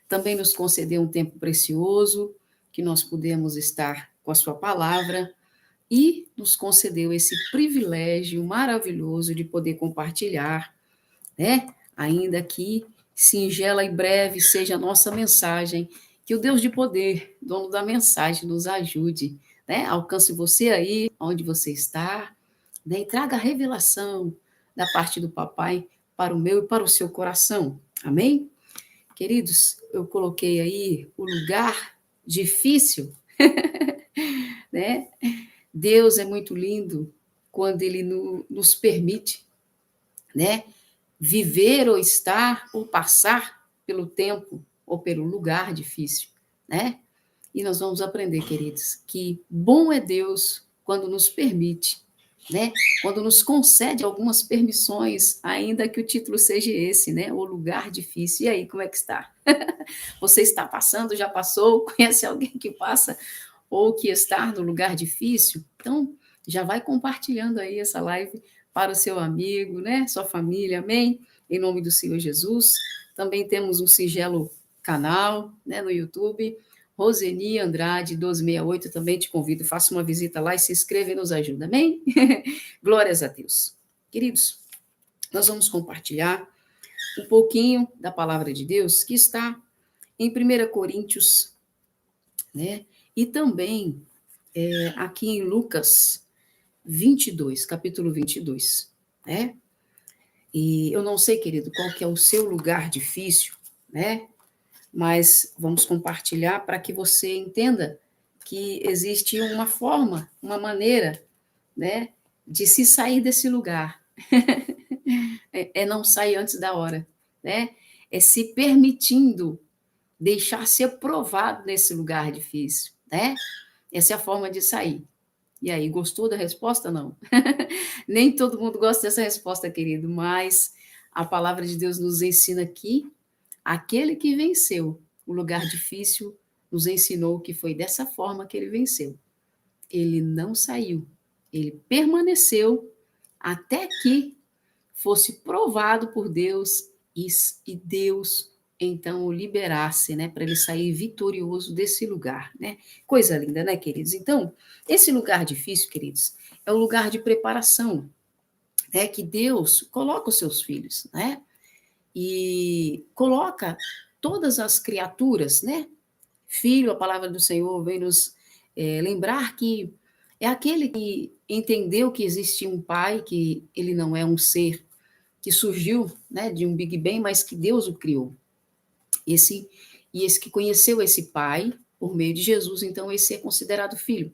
também nos concedeu um tempo precioso, que nós pudemos estar com a sua palavra, e nos concedeu esse privilégio maravilhoso de poder compartilhar, né? Ainda que singela e breve seja a nossa mensagem, que o Deus de poder, dono da mensagem, nos ajude, né? Alcance você aí, onde você está, né? E traga a revelação da parte do papai para o meu e para o seu coração. Amém? Queridos, eu coloquei aí o lugar difícil, né? Deus é muito lindo quando Ele nos permite, né? Viver ou estar ou passar pelo tempo ou pelo lugar difícil, né? E nós vamos aprender, queridos, que bom é Deus quando nos permite, né? Quando nos concede algumas permissões, ainda que o título seja esse, né? O lugar difícil. E aí, como é que está? Você está passando, já passou? Conhece alguém que passa ou que está no lugar difícil? Então, já vai compartilhando aí essa live para o seu amigo, né? Sua família, amém? Em nome do Senhor Jesus. Também temos um singelo canal, né, no YouTube, Roseni Andrade 1268, também te convido, faça uma visita lá e se inscreva e nos ajuda, amém? Glórias a Deus. Queridos, nós vamos compartilhar um pouquinho da palavra de Deus que está em 1 Coríntios, né? E também aqui em Lucas 22, capítulo 22, né? E eu não sei, querido, qual que é o seu lugar difícil, né? Mas vamos compartilhar para que você entenda que existe uma forma, uma maneira, né, de se sair desse lugar. É não sair antes da hora, né? É se permitindo deixar ser provado nesse lugar difícil, né? Essa é a forma de sair. E aí, gostou da resposta? Não. Nem todo mundo gosta dessa resposta, querido, mas a palavra de Deus nos ensina aqui, aquele que venceu o lugar difícil nos ensinou que foi dessa forma que ele venceu. Ele não saiu, ele permaneceu até que fosse provado por Deus e Deus então o liberasse, né, para ele sair vitorioso desse lugar, né? Coisa linda, né, queridos? Então, esse lugar difícil, queridos, é o lugar de preparação, né, que Deus coloca os seus filhos, né? E coloca todas as criaturas, né? Filho, a palavra do Senhor vem nos lembrar que é aquele que entendeu que existia um pai, que ele não é um ser que surgiu, né, de um Big Bang, mas que Deus o criou. Esse que conheceu esse pai por meio de Jesus, então esse é considerado filho.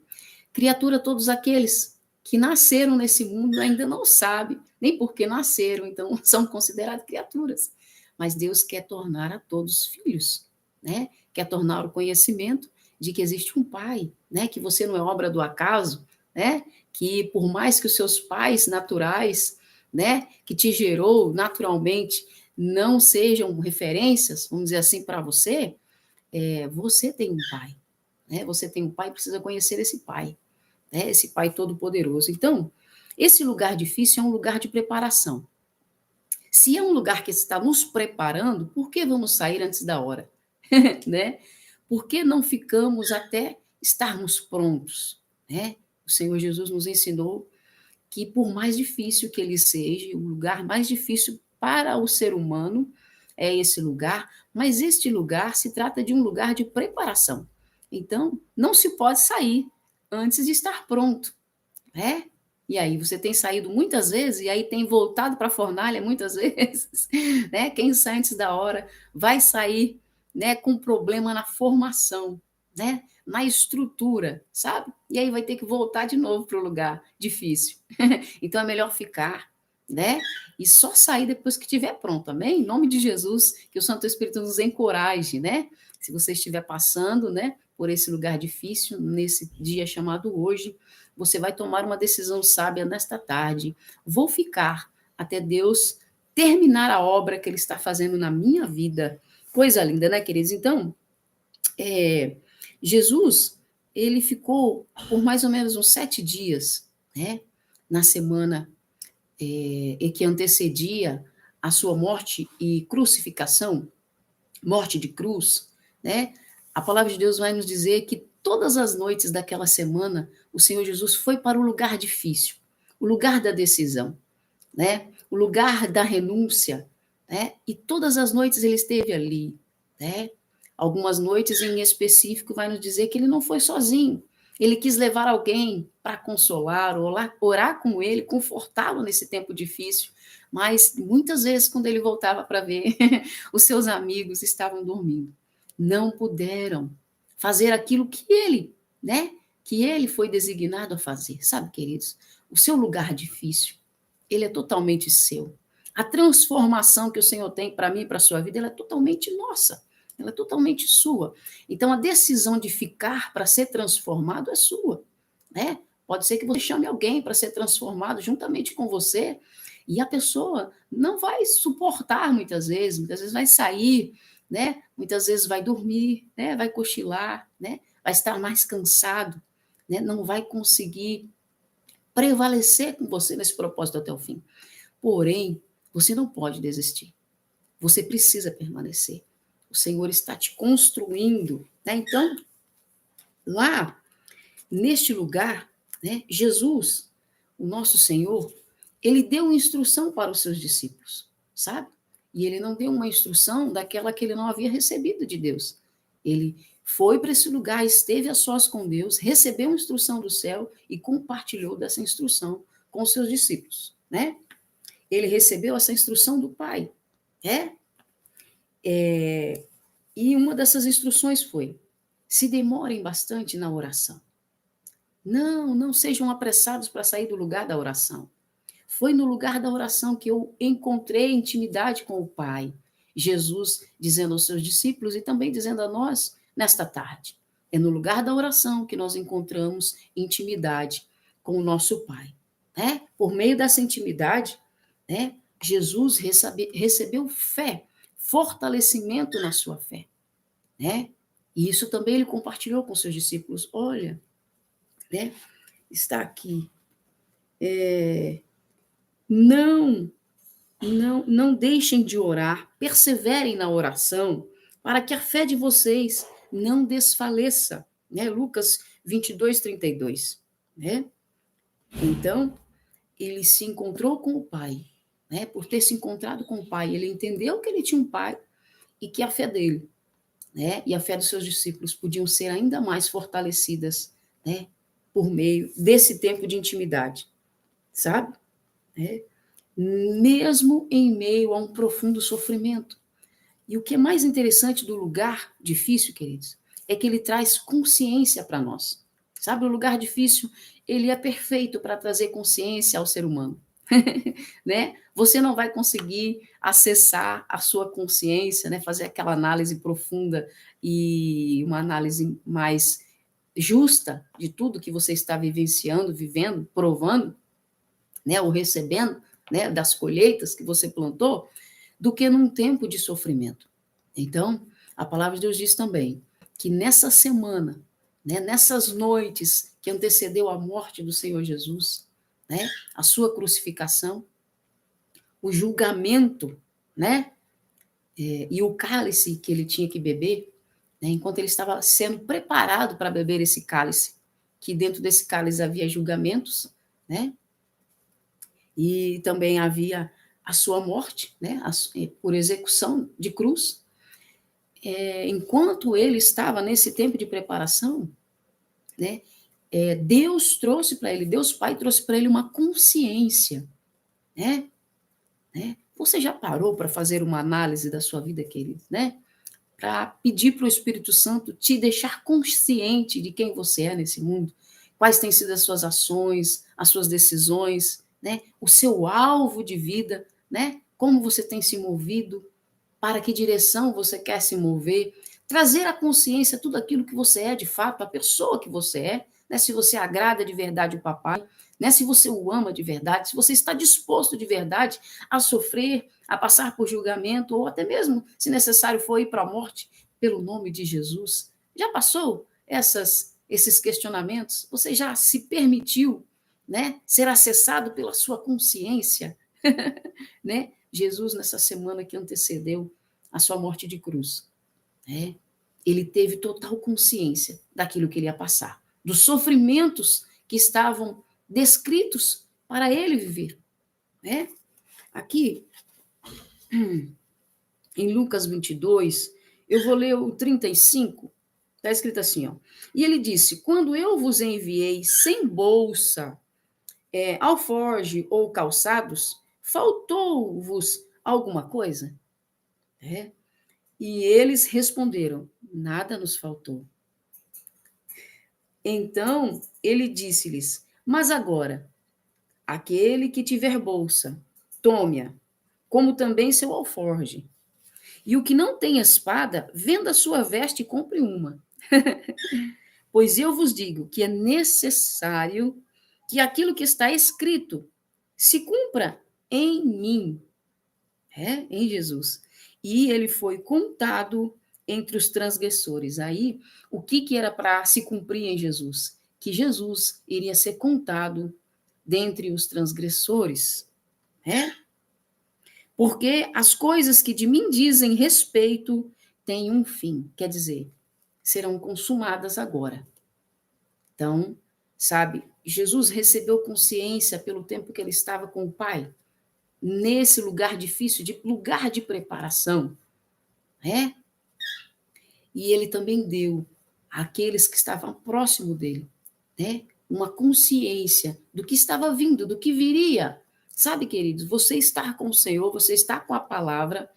Criatura, todos aqueles que nasceram nesse mundo ainda não sabem nem por que nasceram, então são considerados criaturas. Mas Deus quer tornar a todos filhos, né? Quer tornar o conhecimento de que existe um pai, né? Que você não é obra do acaso, né? Que por mais que os seus pais naturais, né, que te gerou naturalmente, não sejam referências, vamos dizer assim, para você, você tem um pai, né? Você tem um pai e precisa conhecer esse pai, né? Esse pai todo-poderoso. Então, esse lugar difícil é um lugar de preparação. Se é um lugar que está nos preparando, por que vamos sair antes da hora? Né? Por que não ficamos até estarmos prontos? Né? O Senhor Jesus nos ensinou que, por mais difícil que ele seja, o lugar mais difícil para o ser humano é esse lugar, mas este lugar se trata de um lugar de preparação. Então, não se pode sair antes de estar pronto, né? E aí você tem saído muitas vezes e aí tem voltado para a fornalha muitas vezes, né? Quem sai antes da hora vai sair, né, com problema na formação, né? Na estrutura, sabe? E aí vai ter que voltar de novo para o lugar difícil. Então é melhor ficar, né? E só sair depois que estiver pronto, amém? Em nome de Jesus, que o Santo Espírito nos encoraje, né? Se você estiver passando, né, por esse lugar difícil, nesse dia chamado hoje, você vai tomar uma decisão sábia nesta tarde. Vou ficar até Deus terminar a obra que Ele está fazendo na minha vida. Coisa linda, né, queridos? Então, Jesus, ele ficou por mais ou menos uns 7 dias, né, na semana que antecedia a sua morte e crucificação, morte de cruz, né? A palavra de Deus vai nos dizer que todas as noites daquela semana, o Senhor Jesus foi para o lugar difícil, o lugar da decisão, né? O lugar da renúncia, né? E todas as noites ele esteve ali, né? Algumas noites em específico vai nos dizer que ele não foi sozinho. Ele quis levar alguém para consolar, orar com ele, confortá-lo nesse tempo difícil. Mas muitas vezes, quando ele voltava para ver, os seus amigos estavam dormindo. Não puderam fazer aquilo que ele, né? Que ele foi designado a fazer. Sabe, queridos? O seu lugar difícil, ele é totalmente seu. A transformação que o Senhor tem para mim e para a sua vida, ela é totalmente nossa. Ela é totalmente sua. Então, a decisão de ficar para ser transformado é sua, né? Pode ser que você chame alguém para ser transformado juntamente com você, e a pessoa não vai suportar muitas vezes vai sair, né? Muitas vezes vai dormir, né? Vai cochilar, né? Vai estar mais cansado, né? Não vai conseguir prevalecer com você nesse propósito até o fim. Porém, você não pode desistir. Você precisa permanecer. O Senhor está te construindo, né? Então, lá neste lugar, né, Jesus, o nosso Senhor, ele deu instrução para os seus discípulos, sabe? E ele não deu uma instrução daquela que ele não havia recebido de Deus. Ele foi para esse lugar, esteve a sós com Deus, recebeu instrução do céu e compartilhou dessa instrução com os seus discípulos, né? Ele recebeu essa instrução do Pai, é? E uma dessas instruções foi: se demorem bastante na oração. Não sejam apressados para sair do lugar da oração. Foi no lugar da oração que eu encontrei intimidade com o Pai. Jesus dizendo aos seus discípulos e também dizendo a nós nesta tarde. É no lugar da oração que nós encontramos intimidade com o nosso Pai. Né? Por meio dessa intimidade, né, Jesus recebeu fé, fortalecimento na sua fé. Né? E isso também ele compartilhou com seus discípulos. Olha, né, está aqui. Não não deixem de orar, perseverem na oração, para que a fé de vocês não desfaleça, né? Lucas 22:32, né? Então, ele se encontrou com o Pai, né? Por ter se encontrado com o Pai, ele entendeu que ele tinha um Pai e que a fé dele, né? E a fé dos seus discípulos podiam ser ainda mais fortalecidas, né? Por meio desse tempo de intimidade, sabe? Né? Mesmo em meio a um profundo sofrimento. E o que é mais interessante do lugar difícil, queridos, é que ele traz consciência para nós. Sabe, o lugar difícil, ele é perfeito para trazer consciência ao ser humano. Né? Você não vai conseguir acessar a sua consciência, né? Fazer aquela análise profunda e uma análise mais justa de tudo que você está vivenciando, vivendo, provando, né? Ou recebendo, né? Das colheitas que você plantou, do que num tempo de sofrimento. Então, a palavra de Deus diz também que nessa semana, né, nessas noites que antecedeu a morte do Senhor Jesus, né, a sua crucificação, o julgamento, né, e o cálice que ele tinha que beber, né, enquanto ele estava sendo preparado para beber esse cálice, que dentro desse cálice havia julgamentos, né, e também havia a sua morte, né, por execução de cruz. Enquanto ele estava nesse tempo de preparação, né, Deus trouxe para ele, Deus Pai trouxe para ele uma consciência, né? Você já parou para fazer uma análise da sua vida, querido, né? Para pedir para o Espírito Santo te deixar consciente de quem você é nesse mundo, quais têm sido as suas ações, as suas decisões, né? O seu alvo de vida, né? Como você tem se movido, para que direção você quer se mover, trazer à consciência tudo aquilo que você é de fato, a pessoa que você é, né? Se você agrada de verdade o papai, né? Se você o ama de verdade, se você está disposto de verdade a sofrer, a passar por julgamento, ou até mesmo, se necessário for, ir para a morte, pelo nome de Jesus. Já passou esses questionamentos? Você já se permitiu, né, ser acessado pela sua consciência? Né? Jesus, nessa semana que antecedeu a sua morte de cruz, né? Ele teve total consciência daquilo que ele ia passar, dos sofrimentos que estavam descritos para ele viver, né? Aqui, em Lucas 22, eu vou ler o 35, está escrito assim, ó. E ele disse, quando eu vos enviei sem bolsa, alforge ou calçados, faltou-vos alguma coisa? É. E eles responderam, nada nos faltou. Então ele disse-lhes, mas agora, aquele que tiver bolsa, tome-a, como também seu alforge. E o que não tem espada, venda sua veste e compre uma. Pois eu vos digo que é necessário que aquilo que está escrito se cumpra em mim, em Jesus. E ele foi contado entre os transgressores. Aí, o que era para se cumprir em Jesus? Que Jesus iria ser contado dentre os transgressores, né? Porque as coisas que de mim dizem respeito têm um fim, quer dizer, serão consumadas agora. Então, sabe, Jesus recebeu consciência pelo tempo que ele estava com o Pai, nesse lugar difícil, lugar de preparação, né? E ele também deu àqueles que estavam próximo dele, né? Uma consciência do que estava vindo, do que viria. Sabe, queridos, você estar com o Senhor, você estar com a palavra,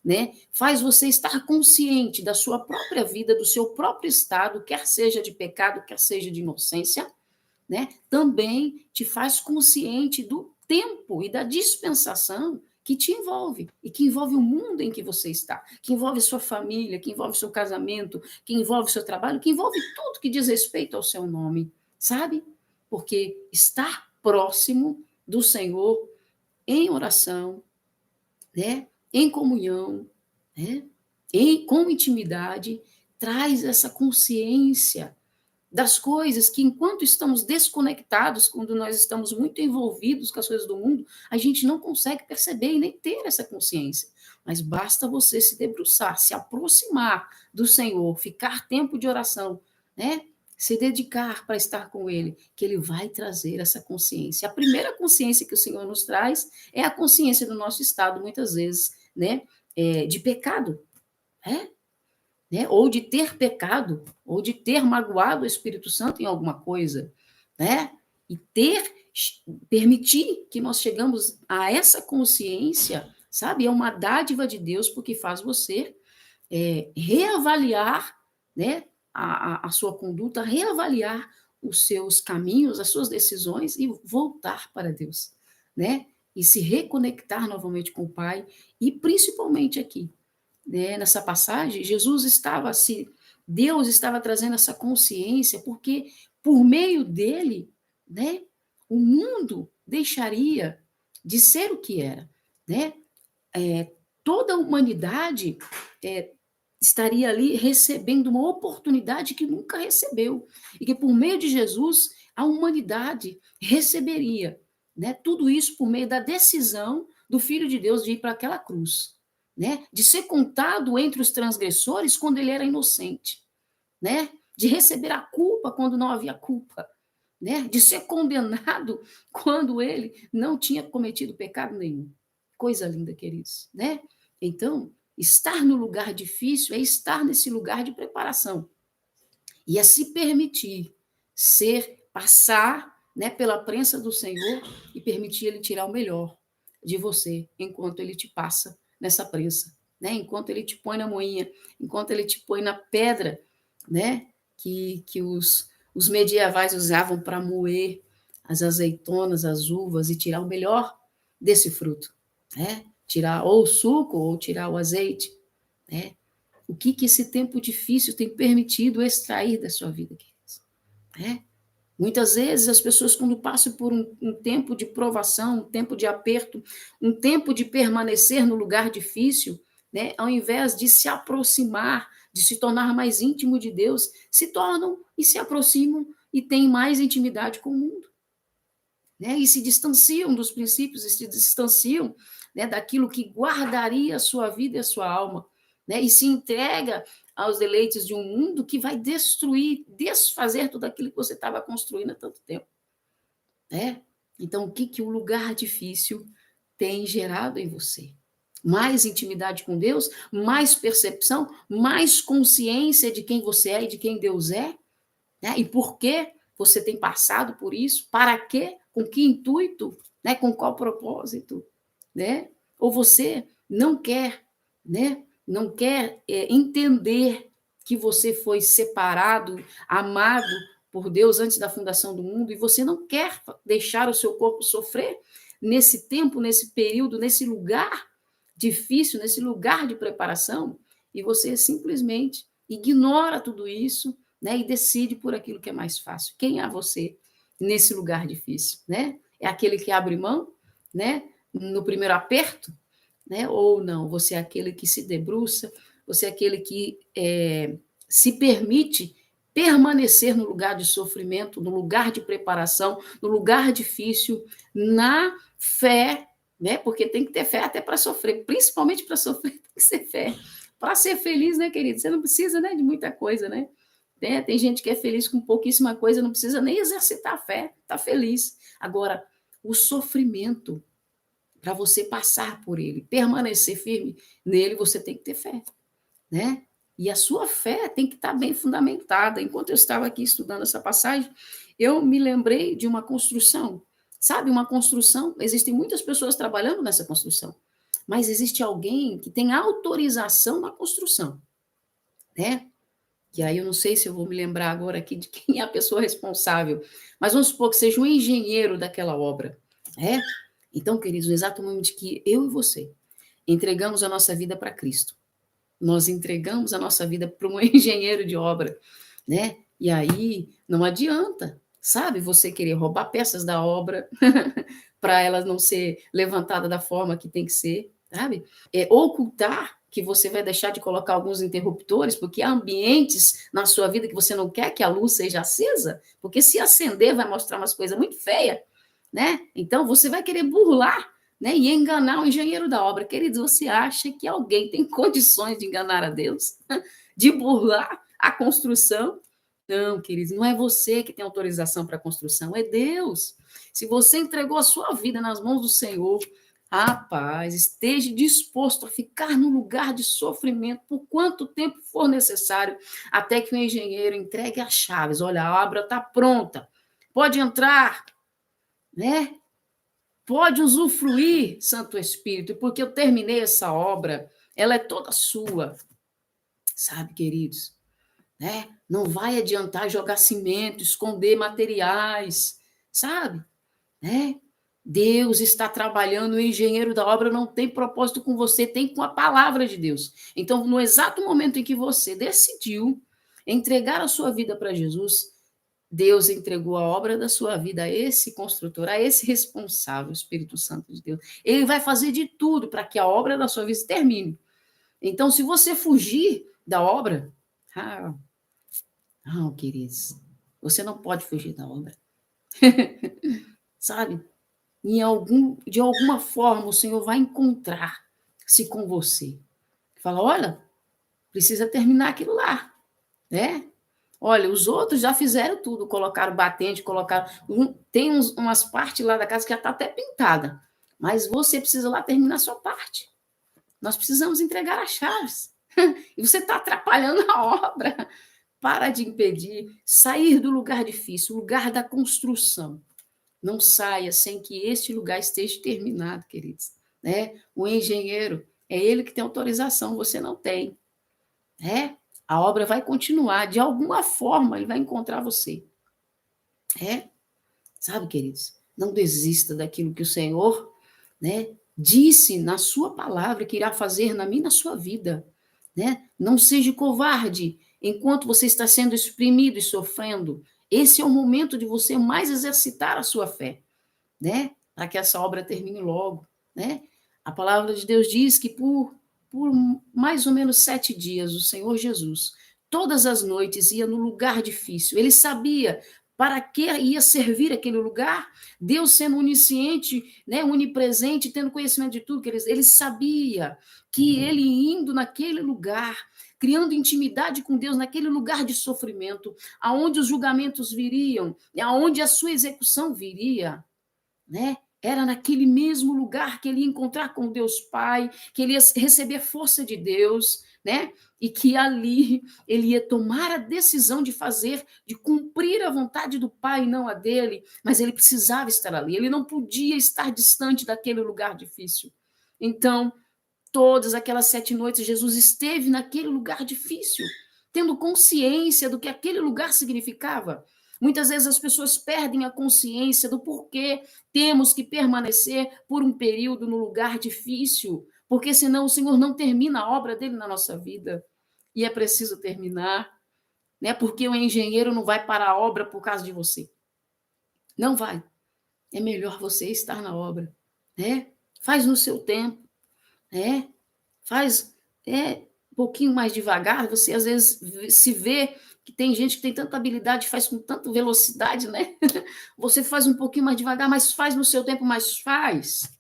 né? Faz você estar consciente da sua própria vida, do seu próprio estado, quer seja de pecado, quer seja de inocência, né? Também te faz consciente do tempo e da dispensação que te envolve, e que envolve o mundo em que você está, que envolve sua família, que envolve seu casamento, que envolve seu trabalho, que envolve tudo que diz respeito ao seu nome, sabe? Porque estar próximo do Senhor em oração, né? Em comunhão, né? Com intimidade, traz essa consciência das coisas que, enquanto estamos desconectados, quando nós estamos muito envolvidos com as coisas do mundo, a gente não consegue perceber e nem ter essa consciência. Mas basta você se debruçar, se aproximar do Senhor, ficar tempo de oração, né? Se dedicar para estar com Ele, que Ele vai trazer essa consciência. A primeira consciência que o Senhor nos traz é a consciência do nosso estado, muitas vezes, né? De pecado, né? Ou de ter pecado, ou de ter magoado o Espírito Santo em alguma coisa, né? E permitir que nós chegamos a essa consciência, sabe? É uma dádiva de Deus, porque faz você reavaliar, né? A sua conduta, reavaliar os seus caminhos, as suas decisões e voltar para Deus, né? E se reconectar novamente com o Pai, e principalmente aqui, né, nessa passagem, Deus estava trazendo essa consciência, porque por meio dele, né, o mundo deixaria de ser o que era, né? Toda a humanidade estaria ali recebendo uma oportunidade que nunca recebeu, e que por meio de Jesus a humanidade receberia, né? Tudo isso por meio da decisão do Filho de Deus de ir para aquela cruz, né? De ser contado entre os transgressores quando ele era inocente, né? De receber a culpa quando não havia culpa, né? De ser condenado quando ele não tinha cometido pecado nenhum. Coisa linda, queridos, né? Então, estar no lugar difícil é estar nesse lugar de preparação e é se permitir passar, né, pela prensa do Senhor e permitir ele tirar o melhor de você enquanto ele te passa nessa prensa, né? Enquanto ele te põe na moinha, enquanto ele te põe na pedra, né? Que os medievais usavam para moer as azeitonas, as uvas e tirar o melhor desse fruto, né? Tirar ou o suco ou tirar o azeite, né? O que esse tempo difícil tem permitido extrair da sua vida, queridos, né? Muitas vezes as pessoas, quando passam por um tempo de provação, um tempo de aperto, um tempo de permanecer no lugar difícil, né, ao invés de se aproximar, de se tornar mais íntimo de Deus, se tornam e se aproximam e têm mais intimidade com o mundo, né, e se distanciam dos princípios, e se distanciam, né, daquilo que guardaria a sua vida e a sua alma, né? E se entrega aos deleites de um mundo que vai destruir, desfazer tudo aquilo que você estava construindo há tanto tempo, né? Então, o que o lugar difícil tem gerado em você? Mais intimidade com Deus, mais percepção, mais consciência de quem você é e de quem Deus é, né? E por que você tem passado por isso? Para quê? Com que intuito? Né? Com qual propósito? Né? Ou você não quer, né? Não quer entender que você foi separado, amado por Deus antes da fundação do mundo e você não quer deixar o seu corpo sofrer nesse tempo, nesse período, nesse lugar difícil, nesse lugar de preparação, e você simplesmente ignora tudo isso, né, e decide por aquilo que é mais fácil. Quem é você nesse lugar difícil, né? É aquele que abre mão, né, no primeiro aperto, né? Ou não? Você é aquele que se debruça, você é aquele que se permite permanecer no lugar de sofrimento, no lugar de preparação, no lugar difícil, na fé, né? Porque tem que ter fé até para sofrer, principalmente para sofrer tem que ser fé. Para ser feliz, né, querido? Você não precisa, né, de muita coisa, né? Tem gente que é feliz com pouquíssima coisa, não precisa nem exercitar a fé, está feliz. Agora, o sofrimento, para você passar por ele, permanecer firme nele, você tem que ter fé, né? E a sua fé tem que estar bem fundamentada. Enquanto eu estava aqui estudando essa passagem, eu me lembrei de uma construção. Sabe, uma construção, existem muitas pessoas trabalhando nessa construção, mas existe alguém que tem autorização na construção, né? E aí eu não sei se eu vou me lembrar agora aqui de quem é a pessoa responsável, mas vamos supor que seja um engenheiro daquela obra, né? Então, queridos, no exato momento que eu e você entregamos a nossa vida para Cristo, nós entregamos a nossa vida para um engenheiro de obra, né? E aí não adianta, sabe, você querer roubar peças da obra para ela não ser levantada da forma que tem que ser, sabe? Ocultar que você vai deixar de colocar alguns interruptores, porque há ambientes na sua vida que você não quer que a luz seja acesa, porque se acender vai mostrar umas coisas muito feias, né? Então você vai querer burlar, né, e enganar o engenheiro da obra. Queridos, você acha que alguém tem condições de enganar a Deus? De burlar a construção? Não, queridos, não é você que tem autorização para a construção, é Deus. Se você entregou a sua vida nas mãos do Senhor, rapaz, esteja disposto a ficar no lugar de sofrimento por quanto tempo for necessário, até que o engenheiro entregue as chaves. Olha, a obra está pronta, pode entrar, né? Pode usufruir, Santo Espírito, porque eu terminei essa obra, ela é toda sua, sabe, queridos? Né? Não vai adiantar jogar cimento, esconder materiais, sabe? Né? Deus está trabalhando, o engenheiro da obra não tem propósito com você, tem com a palavra de Deus. Então, no exato momento em que você decidiu entregar a sua vida para Jesus, Deus entregou a obra da sua vida a esse construtor, a esse responsável, o Espírito Santo de Deus. Ele vai fazer de tudo para que a obra da sua vida termine. Então, se você fugir da obra, ah, não, queridos, você não pode fugir da obra. Sabe? De alguma forma, o Senhor vai encontrar-se com você. Fala, olha, precisa terminar aquilo lá, né? Olha, os outros já fizeram tudo, colocaram batente, colocaram. Tem umas partes lá da casa que já está até pintada, mas você precisa lá terminar a sua parte. Nós precisamos entregar as chaves. E você está atrapalhando a obra. Para de impedir, sair do lugar difícil, o lugar da construção. Não saia sem que este lugar esteja terminado, queridos. Né? O engenheiro, é ele que tem autorização, você não tem. Né? A obra vai continuar, de alguma forma ele vai encontrar você. Sabe, queridos? Não desista daquilo que o Senhor, né, disse na sua palavra que irá fazer na minha e na sua vida. Né? Não seja covarde enquanto você está sendo exprimido e sofrendo. Esse é o momento de você mais exercitar a sua fé, né? Para que essa obra termine logo, né? A palavra de Deus diz que por mais ou menos 7 dias, o Senhor Jesus, todas as noites, ia no lugar difícil. Ele sabia Para que ia servir aquele lugar? Deus sendo onisciente, né, onipresente, tendo conhecimento de tudo, ele sabia que ele indo naquele lugar, criando intimidade com Deus, naquele lugar de sofrimento, aonde os julgamentos viriam, aonde a sua execução viria, né? Era naquele mesmo lugar que ele ia encontrar com Deus Pai, que ele ia receber força de Deus, né? E que ali ele ia tomar a decisão de fazer, de cumprir a vontade do Pai, não a dele, mas ele precisava estar ali, ele não podia estar distante daquele lugar difícil. Então, todas aquelas 7 noites, Jesus esteve naquele lugar difícil, tendo consciência do que aquele lugar significava. Muitas vezes as pessoas perdem a consciência do porquê temos que permanecer por um período no lugar difícil, porque senão o Senhor não termina a obra dele na nossa vida. E é preciso terminar, né? Porque o engenheiro não vai parar a obra por causa de você. Não vai. É melhor você estar na obra, né? Faz no seu tempo, né? Faz um pouquinho mais devagar, você às vezes se vê que tem gente que tem tanta habilidade, faz com tanta velocidade, né? Você faz um pouquinho mais devagar, mas faz no seu tempo, mas faz,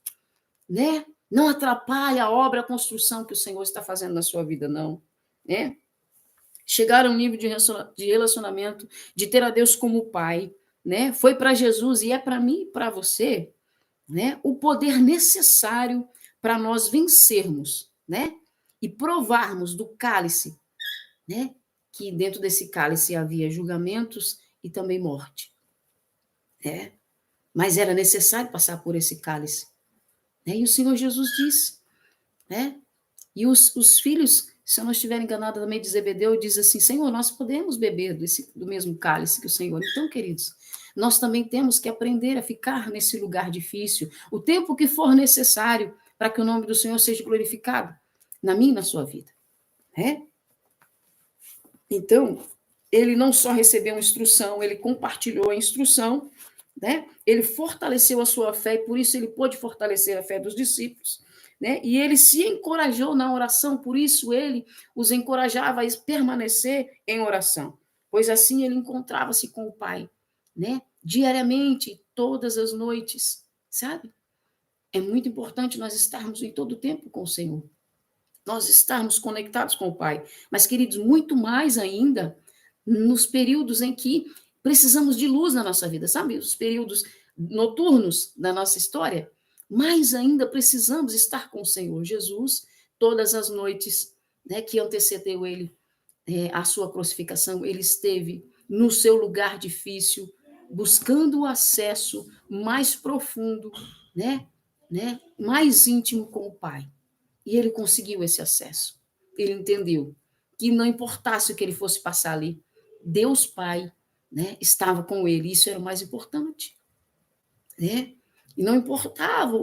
né? Não atrapalha a obra, a construção que o Senhor está fazendo na sua vida, não, né? Chegar a um nível de relacionamento, de ter a Deus como Pai, né? Foi para Jesus e é para mim e para você, né? O poder necessário para nós vencermos, né? E provarmos do cálice, né? Que dentro desse cálice havia julgamentos e também morte, né? Mas era necessário passar por esse cálice, né? E o Senhor Jesus disse, né? E os filhos, se eu não estiver enganada também de Zebedeu, diz assim, Senhor, nós podemos beber do mesmo cálice que o Senhor. Então, queridos, nós também temos que aprender a ficar nesse lugar difícil, o tempo que for necessário para que o nome do Senhor seja glorificado na minha e na sua vida, né? Então, ele não só recebeu instrução, ele compartilhou a instrução, né? Ele fortaleceu a sua fé e por isso ele pôde fortalecer a fé dos discípulos, né? E ele se encorajou na oração, por isso ele os encorajava a permanecer em oração, pois assim ele encontrava-se com o Pai, né? Diariamente, todas as noites, sabe? É muito importante nós estarmos em todo o tempo com o Senhor, nós estarmos conectados com o Pai. Mas, queridos, muito mais ainda nos períodos em que precisamos de luz na nossa vida, sabe? Os períodos noturnos da nossa história, mais ainda precisamos estar com o Senhor Jesus todas as noites, né, que antecedeu ele, a sua crucificação, ele esteve no seu lugar difícil, buscando o acesso mais profundo, né, mais íntimo com o Pai. E ele conseguiu esse acesso. Ele entendeu que não importasse o que ele fosse passar ali, Deus Pai, né, estava com ele. Isso era o mais importante, né? E não importava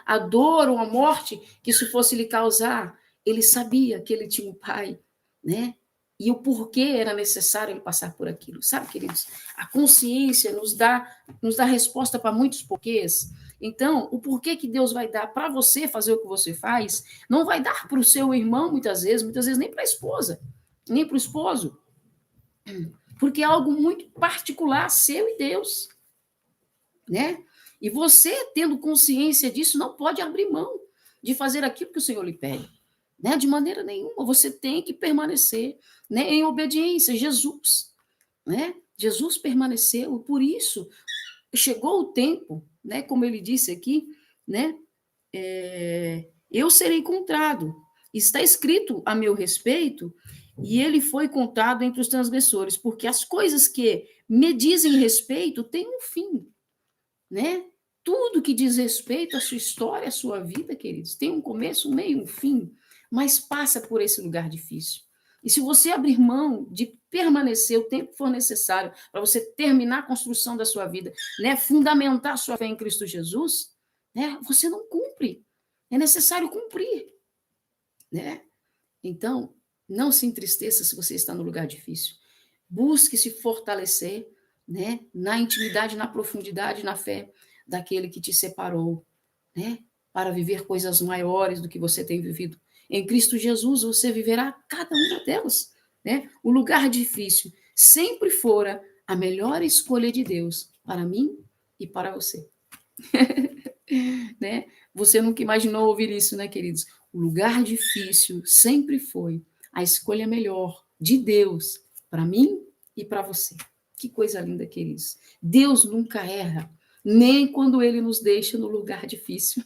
a dor ou a morte que isso fosse lhe causar. Ele sabia que ele tinha um Pai, né? E o porquê era necessário ele passar por aquilo. Sabe, queridos? A consciência nos dá resposta para muitos porquês. Então, o porquê que Deus vai dar para você fazer o que você faz, não vai dar para o seu irmão, muitas vezes nem para a esposa, nem para o esposo. Porque é algo muito particular, seu e Deus, né? E você, tendo consciência disso, não pode abrir mão de fazer aquilo que o Senhor lhe pede, né? De maneira nenhuma, você tem que permanecer, né, em obediência. Jesus, né? Jesus permaneceu, por isso chegou o tempo, né, como ele disse aqui, né? Eu serei encontrado. Está escrito a meu respeito, e ele foi contado entre os transgressores, porque as coisas que me dizem respeito têm um fim, né? Tudo que diz respeito à sua história, à sua vida, queridos, tem um começo, um meio, um fim, mas passa por esse lugar difícil. E se você abrir mão de permanecer o tempo que for necessário para você terminar a construção da sua vida, né, fundamentar a sua fé em Cristo Jesus, né, você não cumpre. É necessário cumprir, né? Então, não se entristeça se você está no lugar difícil. Busque se fortalecer, né, na intimidade, na profundidade, na fé daquele que te separou, né, para viver coisas maiores do que você tem vivido. Em Cristo Jesus, você viverá cada uma delas, né? O lugar difícil sempre fora a melhor escolha de Deus para mim e para você. Né? Você nunca imaginou ouvir isso, né, queridos? O lugar difícil sempre foi a escolha melhor de Deus para mim e para você. Que coisa linda, queridos. Deus nunca erra, nem quando ele nos deixa no lugar difícil.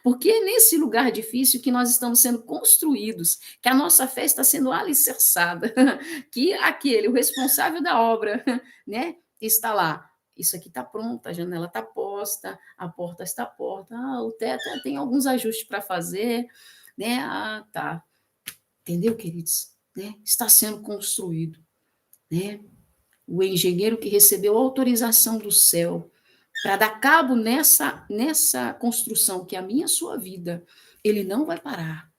Porque é nesse lugar difícil que nós estamos sendo construídos, que a nossa fé está sendo alicerçada, que aquele, o responsável da obra, né, está lá. Isso aqui está pronto, a janela está posta, a porta está posta, o teto tem alguns ajustes para fazer, né? Ah, tá. Entendeu, queridos? Né? Está sendo construído, né? O engenheiro que recebeu autorização do céu para dar cabo nessa construção que é a minha e a sua vida, ele não vai parar.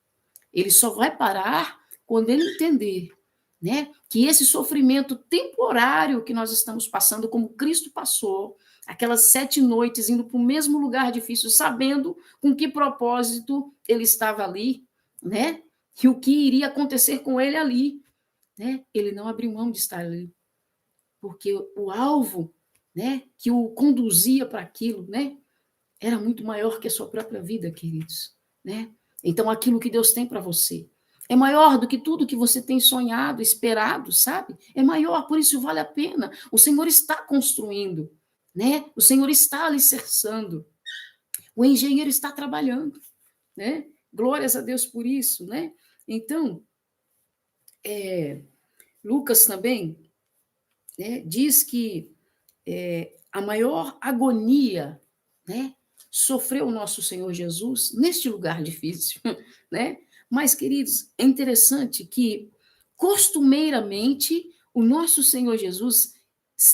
Ele só vai parar quando ele entender, né, que esse sofrimento temporário que nós estamos passando, como Cristo passou, aquelas 7 noites indo para o mesmo lugar difícil, sabendo com que propósito ele estava ali, né, e o que iria acontecer com ele ali, né, ele não abriu mão de estar ali, porque o alvo, né, que o conduzia para aquilo, né, era muito maior que a sua própria vida, queridos, né? Então, aquilo que Deus tem para você é maior do que tudo que você tem sonhado, esperado, sabe? É maior, por isso vale a pena. O Senhor está construindo, né? O Senhor está alicerçando. O engenheiro está trabalhando, né? Glórias a Deus por isso, né? Então, Lucas também, né, diz que a maior agonia, né, sofreu o nosso Senhor Jesus neste lugar difícil, né? Mas, queridos, é interessante que, costumeiramente, o nosso Senhor Jesus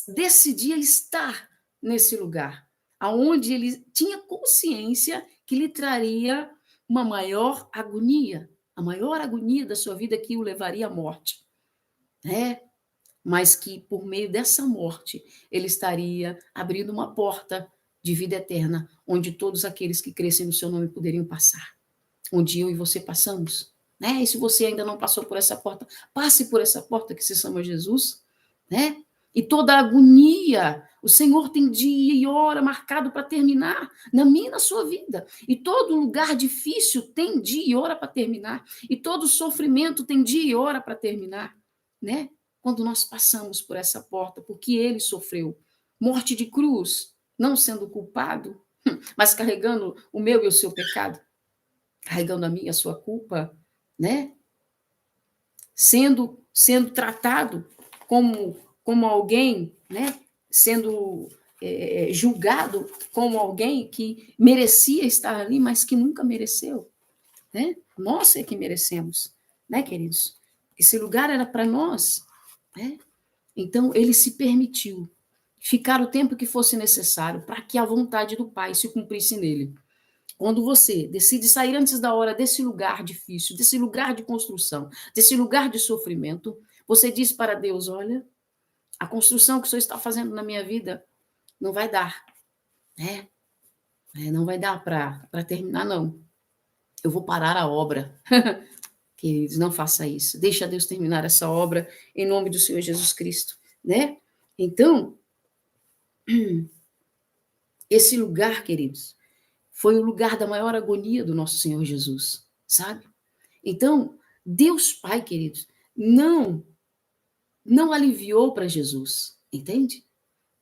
decidia estar nesse lugar, aonde ele tinha consciência que lhe traria uma maior agonia, a maior agonia da sua vida que o levaria à morte, né? Mas que por meio dessa morte ele estaria abrindo uma porta de vida eterna, onde todos aqueles que crescem no seu nome poderiam passar, onde eu e você passamos, né? E se você ainda não passou por essa porta, passe por essa porta que se chama Jesus, né? E toda a agonia, o Senhor tem dia e hora marcado para terminar na minha e na sua vida. E todo lugar difícil tem dia e hora para terminar. E todo sofrimento tem dia e hora para terminar, né? Quando nós passamos por essa porta, porque ele sofreu morte de cruz, não sendo culpado, mas carregando o meu e o seu pecado, carregando a minha e a sua culpa, né? Sendo tratado como alguém, né? Sendo julgado como alguém que merecia estar ali, mas que nunca mereceu, né? Nós é que merecemos, né, queridos? Esse lugar era para nós, né? Então, ele se permitiu ficar o tempo que fosse necessário para que a vontade do Pai se cumprisse nele. Quando você decide sair antes da hora desse lugar difícil, desse lugar de construção, desse lugar de sofrimento, você diz para Deus: olha, a construção que o Senhor está fazendo na minha vida não vai dar, né? Não vai dar para terminar, não. Eu vou parar a obra. Queridos, não faça isso. Deixa Deus terminar essa obra em nome do Senhor Jesus Cristo, né? Então, esse lugar, queridos, foi o lugar da maior agonia do nosso Senhor Jesus, sabe? Então, Deus Pai, queridos, não aliviou para Jesus, entende?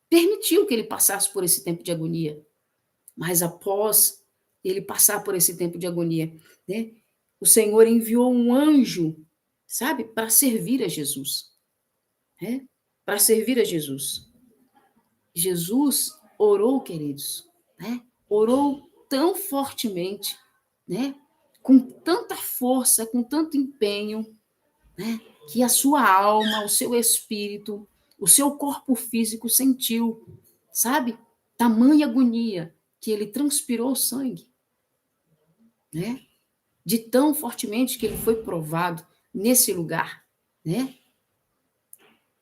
Permitiu que ele passasse por esse tempo de agonia, mas após ele passar por esse tempo de agonia, né, o Senhor enviou um anjo, sabe, para servir a Jesus, né? Para servir a Jesus. Jesus orou, queridos, né? Orou tão fortemente, né? Com tanta força, com tanto empenho, né? Que a sua alma, o seu espírito, o seu corpo físico sentiu, sabe? Tamanha agonia que ele transpirou sangue, né? De tão fortemente que ele foi provado nesse lugar, né?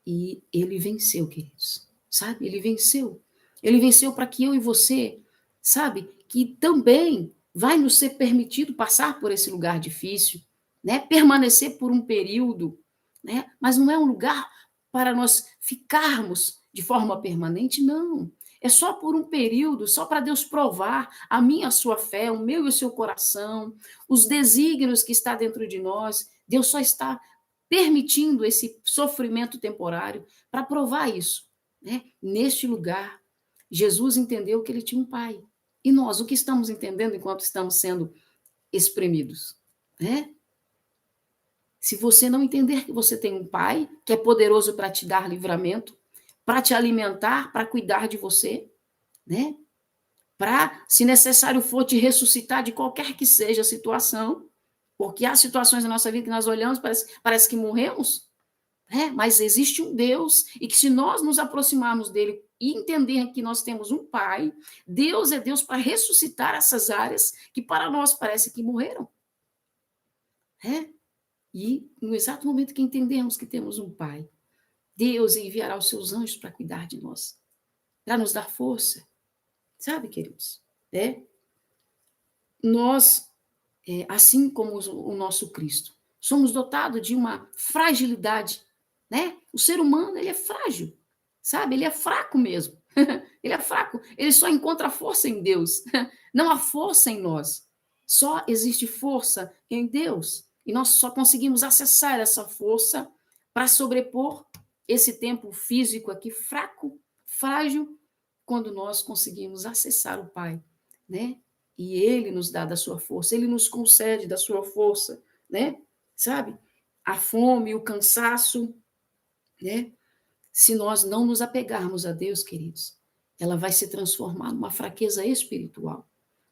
E ele venceu, queridos, sabe? Ele venceu. Ele venceu para que eu e você, sabe? Que também vai nos ser permitido passar por esse lugar difícil, né? Permanecer por um período, né? Mas não é um lugar para nós ficarmos de forma permanente? Não. É só por um período, só para Deus provar a minha, a sua fé, o meu e o seu coração, os desígnios que está dentro de nós. Deus só está permitindo esse sofrimento temporário para provar isso, né? Neste lugar, Jesus entendeu que ele tinha um pai. E nós, o que estamos entendendo enquanto estamos sendo espremidos, né? Se você não entender que você tem um pai que é poderoso para te dar livramento, para te alimentar, para cuidar de você, né? Para, se necessário for, te ressuscitar de qualquer que seja a situação, porque há situações na nossa vida que nós olhamos, parece que morremos, né? Mas existe um Deus, e que se nós nos aproximarmos dele e entender que nós temos um Pai, Deus é Deus para ressuscitar essas áreas que para nós parece que morreram, né? E no exato momento que entendemos que temos um Pai, Deus enviará os seus anjos para cuidar de nós, para nos dar força, sabe, queridos? Nós, assim como o nosso Cristo, somos dotados de uma fragilidade, né? O ser humano, ele é frágil, sabe? Ele é fraco mesmo. Ele é fraco. Ele só encontra força em Deus. Não há força em nós. Só existe força em Deus. E nós só conseguimos acessar essa força para sobrepor esse tempo físico aqui fraco, frágil, quando nós conseguimos acessar o Pai, né? E Ele nos dá da sua força, Ele nos concede da sua força, né? Sabe? A fome, o cansaço, né? Se nós não nos apegarmos a Deus, queridos, ela vai se transformar numa fraqueza espiritual.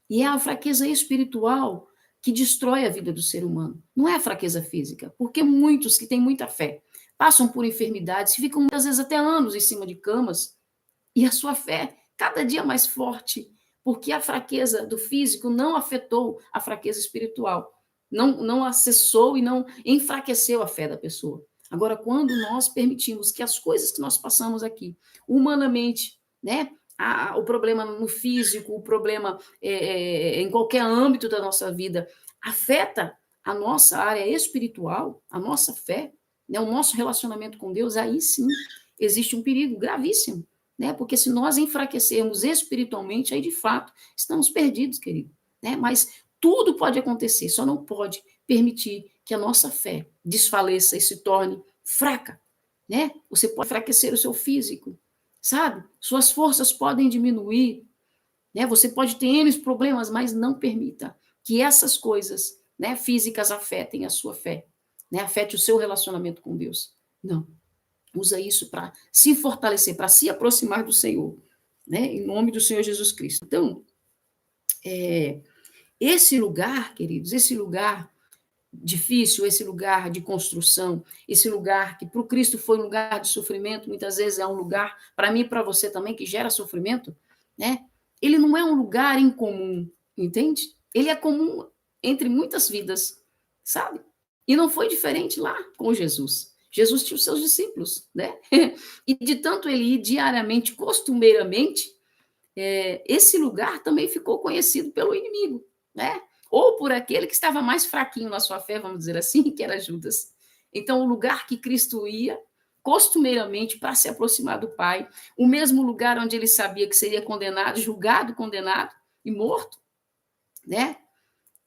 E é a fraqueza espiritual que destrói a vida do ser humano. Não é a fraqueza física, porque muitos que têm muita fé passam por enfermidades, ficam muitas vezes até anos em cima de camas, e a sua fé cada dia mais forte, porque a fraqueza do físico não afetou a fraqueza espiritual, não acessou e não enfraqueceu a fé da pessoa. Agora, quando nós permitimos que as coisas que nós passamos aqui, humanamente, né, o problema no físico, o problema em qualquer âmbito da nossa vida, afeta a nossa área espiritual, a nossa fé, né, o nosso relacionamento com Deus, aí sim existe um perigo gravíssimo, né? Porque se nós enfraquecermos espiritualmente, aí de fato estamos perdidos, querido, né? Mas tudo pode acontecer, só não pode permitir que a nossa fé desfaleça e se torne fraca, né? Você pode enfraquecer o seu físico, sabe? Suas forças podem diminuir, né? Você pode ter N problemas, mas não permita que essas coisas, né, físicas afetem a sua fé, né? Afete o seu relacionamento com Deus. Não. Usa isso para se fortalecer, para se aproximar do Senhor, né? Em nome do Senhor Jesus Cristo. Então, esse lugar, queridos, esse lugar difícil, esse lugar de construção, esse lugar que para o Cristo foi um lugar de sofrimento, muitas vezes é um lugar, para mim e para você também, que gera sofrimento, né? Ele não é um lugar incomum, entende? Ele é comum entre muitas vidas, sabe? E não foi diferente lá com Jesus. Jesus tinha os seus discípulos, né? E de tanto ele ir diariamente, costumeiramente, esse lugar também ficou conhecido pelo inimigo, né? Ou por aquele que estava mais fraquinho na sua fé, vamos dizer assim, que era Judas. Então, o lugar que Cristo ia, costumeiramente, para se aproximar do Pai, o mesmo lugar onde ele sabia que seria condenado, julgado, condenado e morto, né?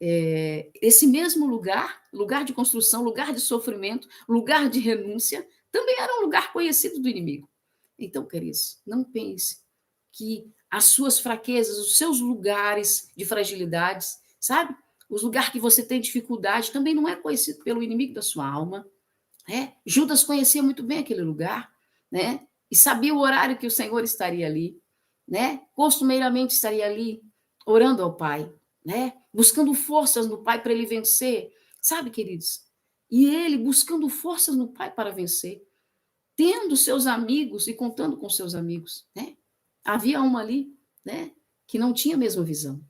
Esse mesmo lugar, lugar de construção, lugar de sofrimento, lugar de renúncia, também era um lugar conhecido do inimigo. Então, queridos, não pense que as suas fraquezas, os seus lugares de fragilidades, sabe? Os lugares que você tem dificuldade, também não é conhecido pelo inimigo da sua alma. Né? Judas conhecia muito bem aquele lugar, né? E sabia o horário que o Senhor estaria ali, né? Costumeiramente estaria ali, orando ao Pai, né? Buscando forças no Pai para ele vencer, sabe, queridos? E ele buscando forças no Pai para vencer, tendo seus amigos e contando com seus amigos, né? Havia uma ali, né, que não tinha a mesma visão,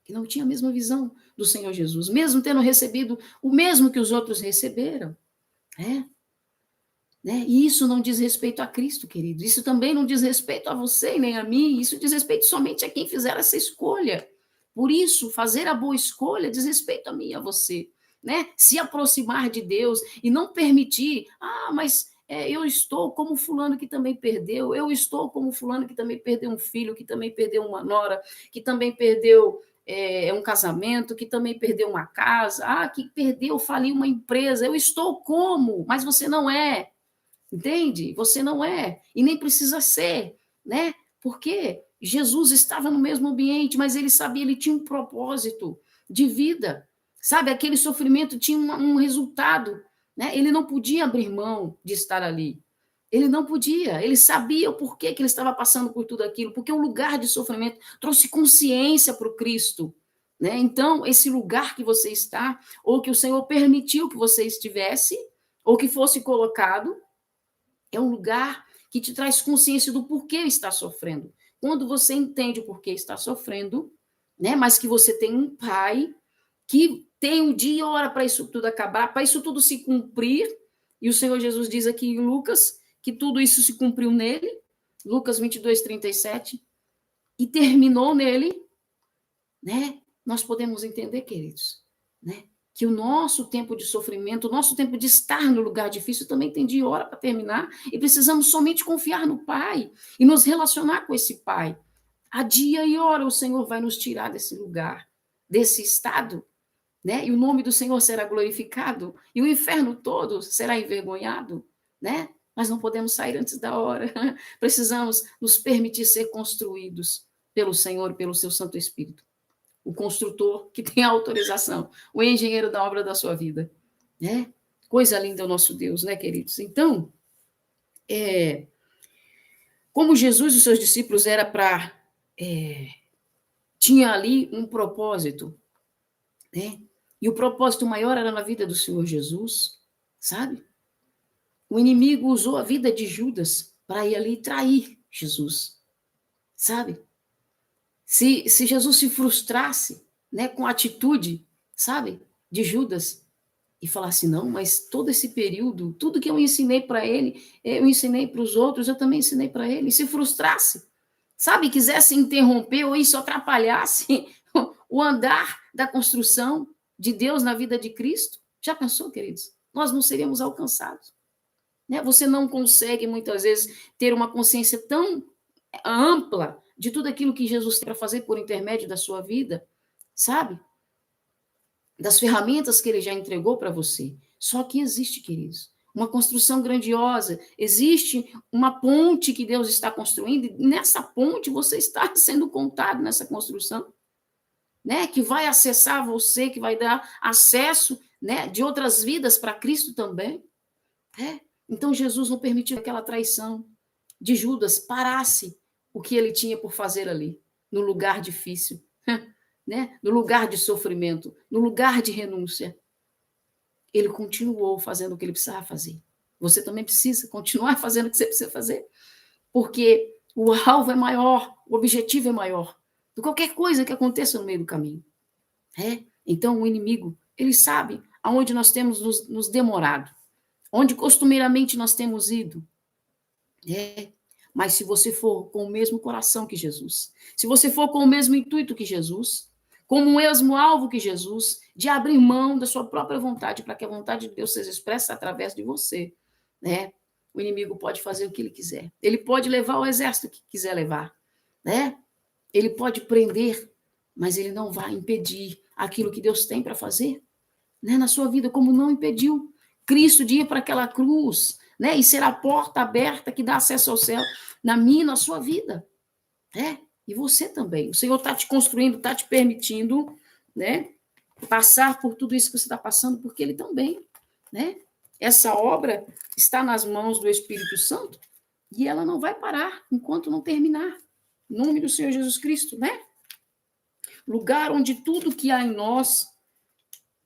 que não tinha a mesma visão do Senhor Jesus, mesmo tendo recebido o mesmo que os outros receberam, né? E isso não diz respeito a Cristo, querido. Isso também não diz respeito a você nem a mim. Isso diz respeito somente a quem fizer essa escolha. Por isso, fazer a boa escolha diz respeito a mim e a você, né? Se aproximar de Deus e não permitir, mas eu estou como fulano que também perdeu, eu estou como fulano que também perdeu um filho, que também perdeu uma nora, que também perdeu um casamento, que também perdeu uma casa, que perdeu, faliu uma empresa, eu estou como? Mas você não é, entende? Você não é, e nem precisa ser, né? Porque Jesus estava no mesmo ambiente, mas ele sabia, ele tinha um propósito de vida, sabe? Aquele sofrimento tinha um resultado, né? Ele não podia abrir mão de estar ali. Ele não podia, ele sabia o porquê que ele estava passando por tudo aquilo, porque o lugar de sofrimento trouxe consciência para o Cristo, né? Então, esse lugar que você está, ou que o Senhor permitiu que você estivesse, ou que fosse colocado, é um lugar que te traz consciência do porquê está sofrendo. Quando você entende o porquê está sofrendo, né? Mas que você tem um pai que tem um dia e hora para isso tudo acabar, para isso tudo se cumprir, e o Senhor Jesus diz aqui em Lucas que tudo isso se cumpriu nele, Lucas 22:37, e terminou nele, né? Nós podemos entender, queridos, né? Que o nosso tempo de sofrimento, o nosso tempo de estar no lugar difícil também tem dia e hora para terminar, e precisamos somente confiar no Pai e nos relacionar com esse Pai. A dia e hora o Senhor vai nos tirar desse lugar, desse estado, né? E o nome do Senhor será glorificado, e o inferno todo será envergonhado, né? Mas não podemos sair antes da hora. Precisamos nos permitir ser construídos pelo Senhor e pelo seu Santo Espírito. O construtor que tem a autorização, o engenheiro da obra da sua vida, né? Coisa linda é o nosso Deus, né, queridos? Então, como Jesus e os seus discípulos tinha ali um propósito, né? E o propósito maior era na vida do Senhor Jesus, sabe? O inimigo usou a vida de Judas para ir ali trair Jesus, sabe? Se Jesus se frustrasse, né, com a atitude, sabe, de Judas, e falasse, não, mas todo esse período, tudo que eu ensinei para ele, eu ensinei para os outros, eu também ensinei para ele, e se frustrasse, sabe, quisesse interromper ou isso atrapalhasse o andar da construção de Deus na vida de Cristo, já pensou, queridos? Nós não seríamos alcançados, né? Você não consegue, muitas vezes, ter uma consciência tão ampla de tudo aquilo que Jesus tem para fazer por intermédio da sua vida, sabe? Das ferramentas que ele já entregou para você. Só que existe, queridos, uma construção grandiosa, existe uma ponte que Deus está construindo, e nessa ponte você está sendo contado nessa construção, né? Que vai acessar você, que vai dar acesso, né, de outras vidas para Cristo também. Então Jesus não permitiu que aquela traição de Judas parasse o que ele tinha por fazer ali, no lugar difícil, né? No lugar de sofrimento, no lugar de renúncia. Ele continuou fazendo o que ele precisava fazer. Você também precisa continuar fazendo o que você precisa fazer, porque o alvo é maior, o objetivo é maior do que qualquer coisa que aconteça no meio do caminho. Então, o inimigo, ele sabe aonde nós temos nos demorado, onde costumeiramente nós temos ido. Mas se você for com o mesmo coração que Jesus, se você for com o mesmo intuito que Jesus, com o mesmo alvo que Jesus, de abrir mão da sua própria vontade, para que a vontade de Deus seja expressa através de você, né? O inimigo pode fazer o que ele quiser. Ele pode levar o exército que quiser levar, né? Ele pode prender, mas ele não vai impedir aquilo que Deus tem para fazer, né, na sua vida, como não impediu Cristo de ir para aquela cruz, né, e ser a porta aberta que dá acesso ao céu na minha e na sua vida, né? E você também. O Senhor está te construindo, está te permitindo, né, passar por tudo isso que você está passando, porque Ele também, né? Essa obra está nas mãos do Espírito Santo e ela não vai parar enquanto não terminar. Em nome do Senhor Jesus Cristo, né? Lugar onde tudo que há em nós,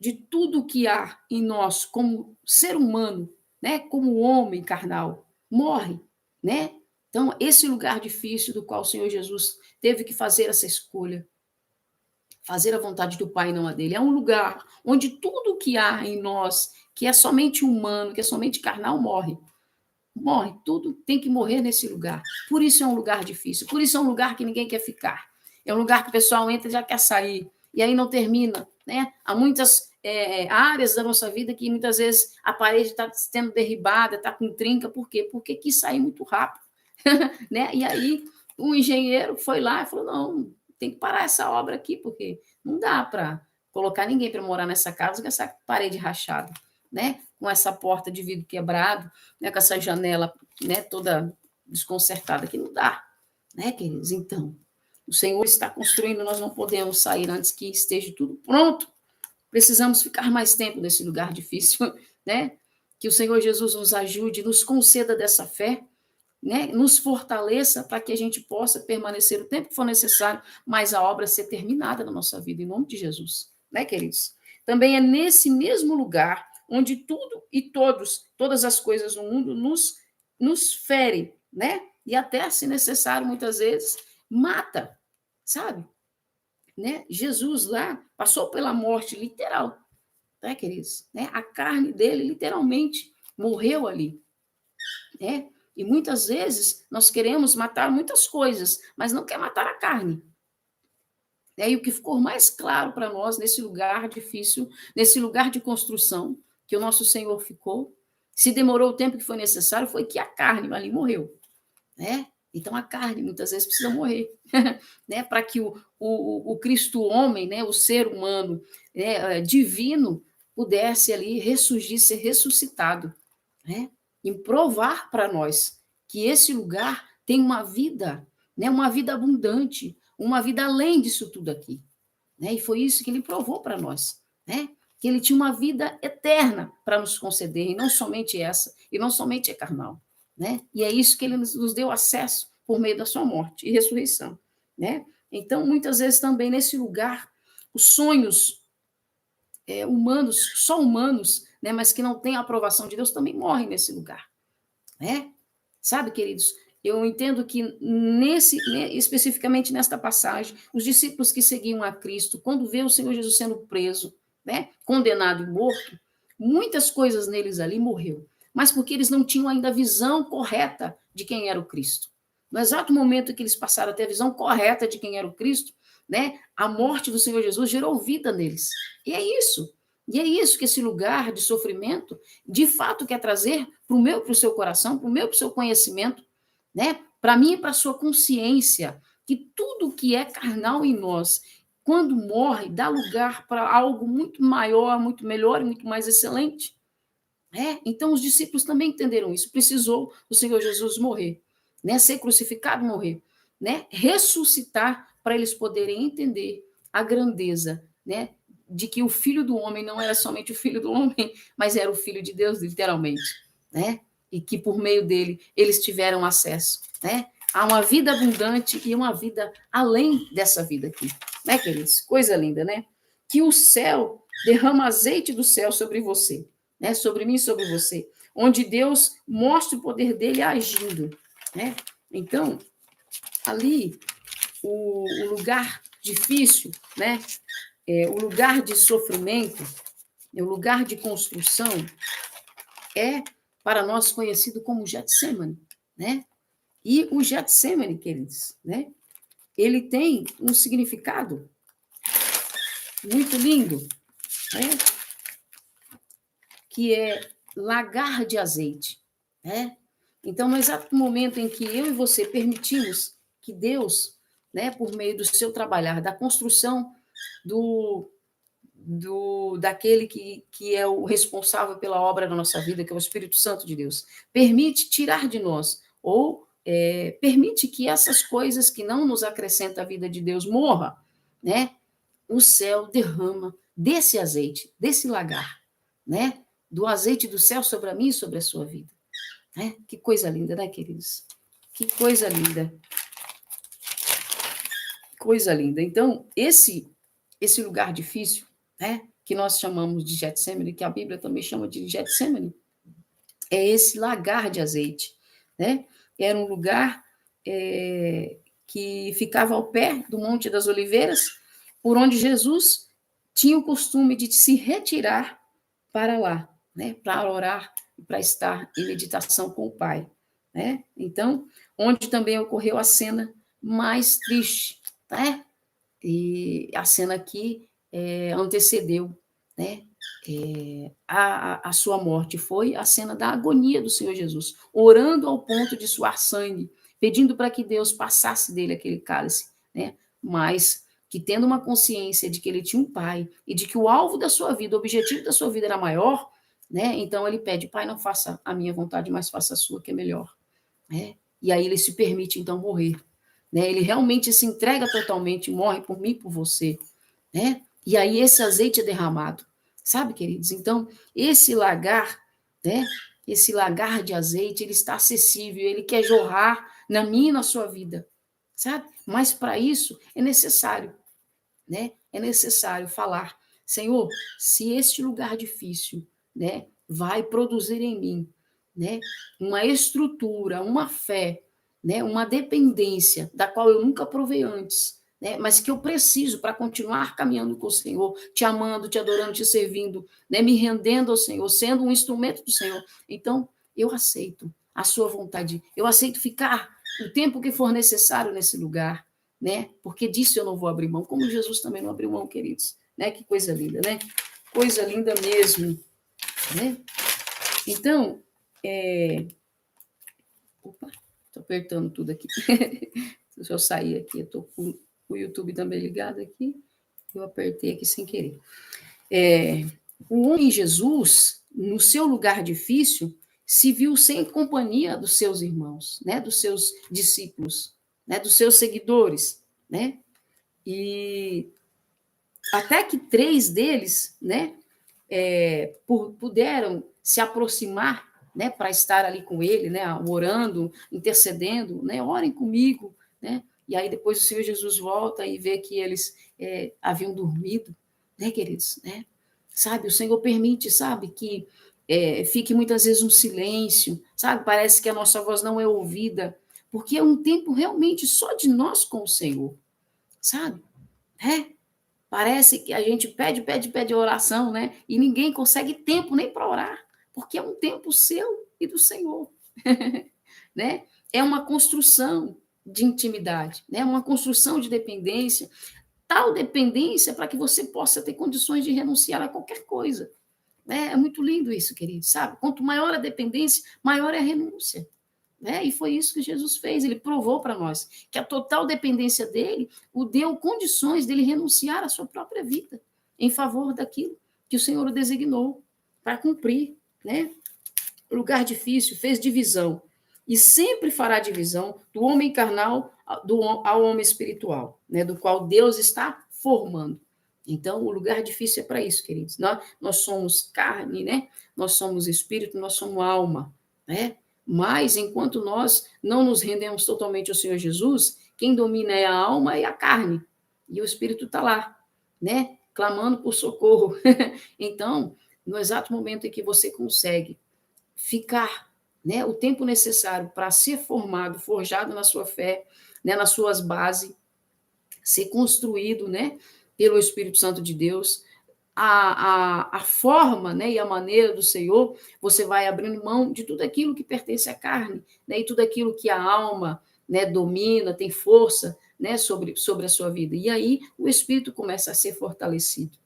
de tudo que há em nós como ser humano, né, como homem carnal, morre, né? Então, esse lugar difícil do qual o Senhor Jesus teve que fazer essa escolha, fazer a vontade do Pai e não a dele, é um lugar onde tudo que há em nós, que é somente humano, que é somente carnal, morre. Morre, tudo tem que morrer nesse lugar. Por isso é um lugar difícil, por isso é um lugar que ninguém quer ficar. É um lugar que o pessoal entra e já quer sair, e aí não termina, né? Há muitas áreas da nossa vida que muitas vezes a parede está sendo derribada, está com trinca, por quê? Porque quis sair muito rápido, né? E aí o engenheiro foi lá e falou, não, tem que parar essa obra aqui, porque não dá para colocar ninguém para morar nessa casa com essa parede rachada, né? Com essa porta de vidro quebrado, né? Com essa janela, né? Toda desconcertada, que não dá, né, queridos? Então, o Senhor está construindo, nós não podemos sair antes que esteja tudo pronto. Precisamos ficar mais tempo nesse lugar difícil, né? Que o Senhor Jesus nos ajude, nos conceda dessa fé, né? Nos fortaleça para que a gente possa permanecer o tempo que for necessário, mas a obra ser terminada na nossa vida, em nome de Jesus, né, queridos? Também é nesse mesmo lugar onde tudo e todos, todas as coisas no mundo nos fere, né? E até, se necessário, muitas vezes, mata, sabe? Né? Jesus lá passou pela morte literal, né, queridos? Né? A carne dele literalmente morreu ali, né? E muitas vezes nós queremos matar muitas coisas, mas não quer matar a carne. E o que ficou mais claro para nós nesse lugar difícil, nesse lugar de construção que o nosso Senhor ficou, se demorou o tempo que foi necessário, foi que a carne ali morreu, né? Então a carne muitas vezes precisa morrer, né? Para que o Cristo homem, né? O ser humano, né? Divino, pudesse ali ressurgir, ser ressuscitado, né? E provar para nós que esse lugar tem uma vida, né? Uma vida abundante, uma vida além disso tudo aqui, né? E foi isso que ele provou para nós, né? Que ele tinha uma vida eterna para nos conceder, e não somente essa, e não somente é carnal, né? E é isso que ele nos deu acesso por meio da sua morte e ressurreição, né? Então, muitas vezes também nesse lugar, os sonhos humanos, só humanos, né, mas que não têm a aprovação de Deus, também morrem nesse lugar, né? Sabe, queridos, eu entendo que especificamente nesta passagem, os discípulos que seguiam a Cristo, quando vê o Senhor Jesus sendo preso, né, condenado e morto, muitas coisas neles ali morreu, mas porque eles não tinham ainda a visão correta de quem era o Cristo. No exato momento que eles passaram a ter a visão correta de quem era o Cristo, né, a morte do Senhor Jesus gerou vida neles. E é isso. E é isso que esse lugar de sofrimento, de fato, quer trazer para o seu coração, para o meu, para o seu conhecimento, né? Para mim e para a sua consciência, que tudo que é carnal em nós, quando morre, dá lugar para algo muito maior, muito melhor e muito mais excelente. Então, os discípulos também entenderam isso. Precisou o Senhor Jesus morrer, né? Ser crucificado, morrer, né? Ressuscitar para eles poderem entender a grandeza, né? De que o Filho do Homem não era somente o Filho do Homem, mas era o Filho de Deus, literalmente, né? E que por meio dele eles tiveram acesso, né? A uma vida abundante e uma vida além dessa vida aqui, né, queridos? Coisa linda, né? Que o céu derrama azeite do céu sobre você, né? Sobre mim e sobre você, onde Deus mostra o poder dele agindo, né? Então, ali, o lugar difícil, né? O lugar de sofrimento, o lugar de construção, é para nós conhecido como Getsemane, né? E o Getsemane, queridos, né? Ele tem um significado muito lindo, né? Que é lagar de azeite, né? Então, no exato momento em que eu e você permitimos que Deus, né, por meio do seu trabalhar, da construção daquele que é o responsável pela obra da nossa vida, que é o Espírito Santo de Deus, permite tirar de nós, ou permite que essas coisas que não nos acrescentam a vida de Deus morra, né? O céu derrama desse azeite, desse lagar, né? Do azeite do céu sobre a mim e sobre a sua vida. Né? Que coisa linda, né, queridos? Que coisa linda. Coisa linda. Então, esse lugar difícil, né, que nós chamamos de Getsemane, que a Bíblia também chama de Getsemane, é esse lagar de azeite, né? Era um lugar que ficava ao pé do Monte das Oliveiras, por onde Jesus tinha o costume de se retirar para lá, né? Para orar e para estar em meditação com o Pai, né? Então, onde também ocorreu a cena mais triste, né? E a cena que antecedeu, né? a sua morte, foi a cena da agonia do Senhor Jesus, orando ao ponto de suar sangue, pedindo para que Deus passasse dele aquele cálice, né? Mas que tendo uma consciência de que ele tinha um pai e de que o alvo da sua vida, o objetivo da sua vida era maior, né? Então ele pede: Pai, não faça a minha vontade, mas faça a sua, que é melhor, né? E aí ele se permite então morrer, né? Ele realmente se entrega totalmente, morre por mim e por você, né? E aí esse azeite é derramado, sabe, queridos? Então, esse lagar, né? Esse lagar de azeite, ele está acessível, ele quer jorrar na minha e na sua vida, sabe? Mas para isso é necessário, né? É necessário falar: Senhor, se este lugar difícil, né, vai produzir em mim, né, uma estrutura, uma fé, né, uma dependência da qual eu nunca provei antes, né, mas que eu preciso para continuar caminhando com o Senhor, te amando, te adorando, te servindo, né, me rendendo ao Senhor, sendo um instrumento do Senhor. Então, eu aceito a sua vontade, eu aceito ficar o tempo que for necessário nesse lugar, né? Porque disso eu não vou abrir mão, como Jesus também não abriu mão, queridos, né? Que coisa linda, né? Coisa linda mesmo, né? Então, opa, estou apertando tudo aqui. Deixa eu sair aqui, eu estou com o YouTube também ligado aqui, eu apertei aqui sem querer. O homem Jesus, no seu lugar difícil, se viu sem companhia dos seus irmãos, né? Dos seus discípulos, né? Dos seus seguidores, né? E até que 3 deles, né, puderam se aproximar, né, para estar ali com ele, né, orando, intercedendo, né, orem comigo, né, e aí depois o Senhor Jesus volta e vê que eles haviam dormido, né, queridos, né, sabe, o Senhor permite, sabe, que fique muitas vezes um silêncio, sabe, parece que a nossa voz não é ouvida, porque é um tempo realmente só de nós com o Senhor, sabe, né? Parece que a gente pede oração, né? E ninguém consegue tempo nem para orar, porque é um tempo seu e do Senhor, né? É uma construção de intimidade, né? Uma construção de dependência, tal dependência para que você possa ter condições de renunciar a qualquer coisa, né? É muito lindo isso, querido, sabe? Quanto maior a dependência, maior é a renúncia. Né? E foi isso que Jesus fez, ele provou para nós que a total dependência dele o deu condições dele renunciar à sua própria vida em favor daquilo que o Senhor o designou para cumprir, né? Lugar difícil, fez divisão e sempre fará divisão do homem carnal ao homem espiritual, né? Do qual Deus está formando. Então, o lugar difícil é para isso, queridos. Nós somos carne, né? Nós somos espírito, nós somos alma, né? Mas, enquanto nós não nos rendemos totalmente ao Senhor Jesus, quem domina é a alma e a carne. E o espírito está lá, né? Clamando por socorro. Então, no exato momento em que você consegue ficar, né, o tempo necessário para ser formado, forjado na sua fé, né, nas suas bases, ser construído, né, pelo Espírito Santo de Deus, a forma, né, e a maneira do Senhor, você vai abrindo mão de tudo aquilo que pertence à carne, né, e tudo aquilo que a alma, né, domina, tem força, né, sobre a sua vida. E aí o Espírito começa a ser fortalecido,